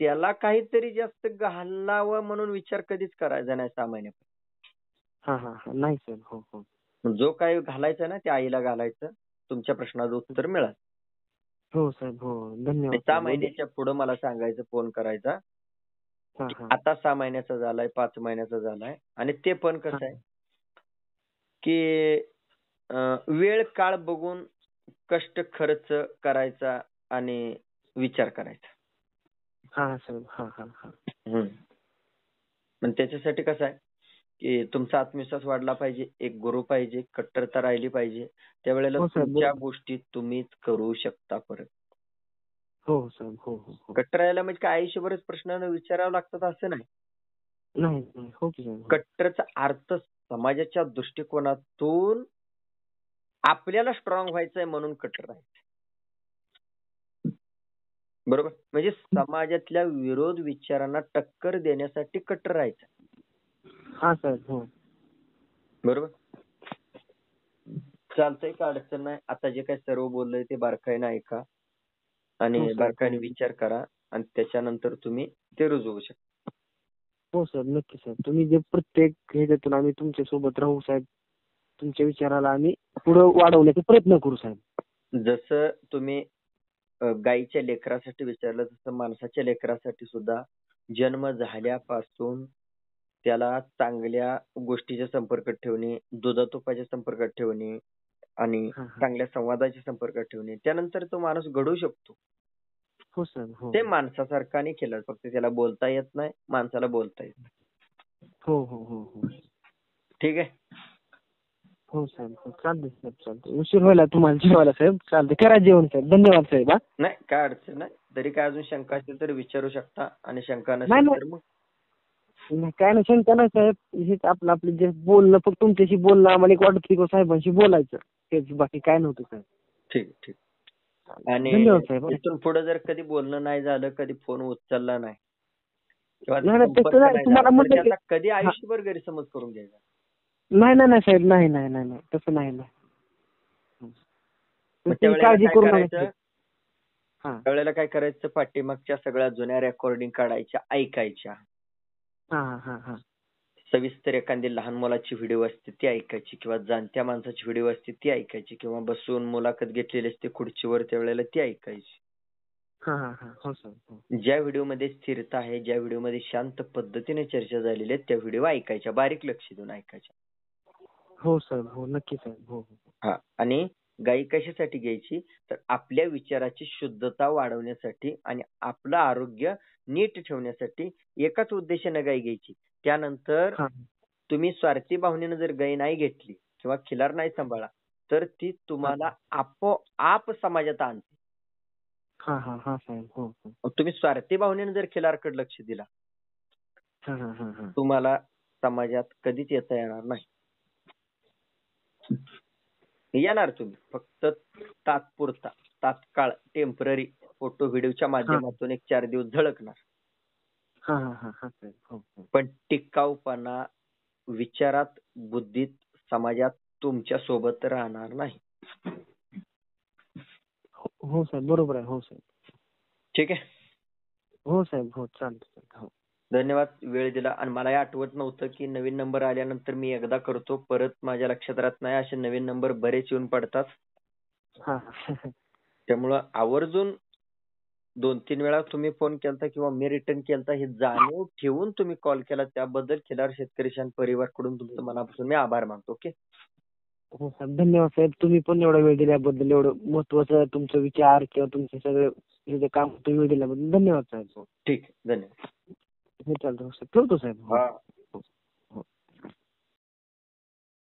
त्याला काहीतरी जास्त घालावं म्हणून विचार कधीच करायचा नाही 6 महिन्यापर्यंत. हा हा हा. नाही साहेब. हो हो. जो काही घालायचं ना ते आईला घालायचं. तुमच्या प्रश्नाचं उत्तर मिळालं. हो साहेब. हो. आणि धन्यवाद 6 साहेब. महिन्याच्या पुढे मला सांगायचं, फोन करायचा हा की हा. आता 6 महिन्याचा झालाय, 5 महिन्याचा झालाय. आणि ते पण कसं आहे की वेळ काळ बघून कष्ट खर्च करायचा आणि विचार करायचा. हा साहेब. हा हा हा. पण त्याच्यासाठी कसं आहे की तुमचा आत्मविश्वास वाढला पाहिजे, एक गुरु पाहिजे, कट्टरता राहिली पाहिजे. त्यावेळेला हो साहेब. तुमच्या बरोबर. गोष्टी तुम्हीच करू शकता परत. हो साहेब. हो हो हो. कट्टर राहायला म्हणजे काय आयुष्यभरच प्रश्न विचारावे लागतात असं नाही. नाही नाही. हो की साहेब. हो. कट्टरचा अर्थ समाजाच्या दृष्टिकोनातून आपल्याला स्ट्रॉंग व्हायचंय म्हणून कट्टर राहायचं. बरोबर. म्हणजे समाजातल्या विरोध विचारांना टक्कर देण्यासाठी कट्टर राहायचं. हा साहेब. हो. बरोबर. चालतंय, काय अडचण नाही. आता जे काही सर्व बोललंय ते बारकाईने ऐका आणि हो साहेब. बारकाईने हो. विचार करा आणि त्याच्यानंतर तुम्ही ते रुजवू शकता. हो साहेब. नक्की साहेब. तुम्ही जे प्रत्येक ह्याच्यातून आम्ही तुमच्या सोबत राहू साहेब. तुमच्या विचाराला आम्ही पुढे वाढवण्याचा प्रयत्न करू साहेब. जसं तुम्ही गायीच्या लेकरासाठी विचारलं, तसं माणसाच्या लेकरासाठी सुद्धा जन्म झाल्यापासून त्याला चांगल्या गोष्टीच्या संपर्कात ठेवणे, दुधातुपाच्या संपर्कात ठेवणे आणि हा हा. चांगल्या संवादाच्या संपर्कात ठेवणे, त्यानंतर तो माणूस घडू शकतो. हो साहेब. हो. ते माणसासारखा नाही केलं, फक्त त्याला बोलता येत नाही, माणसाला बोलता येत नाही. हो हो हो हो. ठीक आहे. हो साहेब. हो. चालतंय साहेब. चालतंय. उशीर व्हायला तुम्हाला जेवायला साहेब. चालतंय. करा जेवण साहेब. धन्यवाद साहेब. हा. नाही, काय अडचण नाही. तरी काय अजून शंका असेल तर विचारू शकता आणि शंका नाही नसेल नाही. तर मग नाही, काय नाही शंका नाही साहेब. हेच आपलं जे बोलणं, फक्त तुमच्याशी बोलणं आम्हाला एक वाटत की साहेबांशी बोलायचं, तेच, बाकी काय नव्हतं साहेब. ठीक ठीक. आणि धन्यवाद साहेब. इथून पुढे जर कधी बोलणं नाही झालं, कधी फोन उचलला नाही किंवा नाही नाही, तसं संपर्क नाही. नाही तुम्हाला झाला, तर म्हटलं की त्याचा कधी हा. आयुष्यभर गैरसमज करून घ्यायचा. नाही नाही नाही साहेब. नाही नाही नाही नाही, तसं नाही नाही. मग तुम्ही काळजी करू नका. हा त्यावेळेला काय करायचं, पाठीमागच्या सगळ्या जुन्या रेकॉर्डिंग काढायच्या, ऐकायच्या. हा हा हा. सविस्तर एखादी लहान मुलाची व्हिडिओ असते ती ऐकायची, किंवा जाणत्या माणसाची व्हिडिओ असते ती ऐकायची, किंवा बसून मुलाखत घेतलेली असते खुर्चीवर त्यावेळेला ती ऐकायची. हा हा हा. हो साहेब. ज्या व्हिडिओमध्ये स्थिरता आहे, ज्या व्हिडिओमध्ये शांत पद्धतीने चर्चा झालेली आहे, त्या व्हिडिओ ऐकायच्या, बारीक लक्ष देऊन ऐकायच्या. हो साहेब. हो नक्की साहेब. हो हो. हा. आणि गायी कशासाठी घ्यायची, तर आपल्या विचाराची शुद्धता वाढवण्यासाठी आणि आपलं आरोग्य नीट ठेवण्यासाठी एकाच उद्देशाने गाय घ्यायची. त्यानंतर हा तुम्ही स्वार्थी भावनेनं जर गाय नाही घेतली किंवा खिलार नाही सांभाळला, तर ती तुम्हाला आपोआप समाजात आणते. हा हा हा साहेब. हो हो. मग तुम्ही स्वार्थी भावनेनं जर खिलारकडे लक्ष दिला, हा हा हा हा. तुम्हाला समाजात कधीच येता येणार नाही. येणार तुम्ही, फक्त तात्पुरता, तात्काळ, टेम्पररी फोटो व्हिडिओच्या माध्यमातून 1-4 दिवस झळकणार. हा हा हा हा साहेब. हो हो. पण टिकाऊपणा विचारात, बुद्धीत, समाजात तुमच्या सोबत राहणार नाही. हो साहेब. बरोबर आहे. हो साहेब. ठीक आहे. हो साहेब. हो चालतं. हो. धन्यवाद, वेळ दिला. आणि मलाही आठवत नव्हतं की नवीन नंबर आल्यानंतर मी एकदा करतो, परत माझ्या लक्षात राहत नाही. असे नवीन नंबर बरेच येऊन पडतात. हा. त्यामुळं आवर्जून 2-3 वेळा तुम्ही फोन केलता किंवा मी रिटर्न केलता, हे जाणीव ठेवून तुम्ही कॉल केला, त्याबद्दल खिलार शेतकरी परिवारकडून तुमचं मनापासून मी आभार मानतो. ओके. हो साहेब. धन्यवाद साहेब. तुम्ही पण एवढा वेळ दिल्याबद्दल, एवढं महत्वाचं तुमचं विचार किंवा तुमचे सगळे जे काम तुम्ही वेळ दिल्याबद्दल धन्यवाद साहेब. ठीक आहे. धन्यवाद. हे चालतं साहेब. ठेवतो साहेब. हा.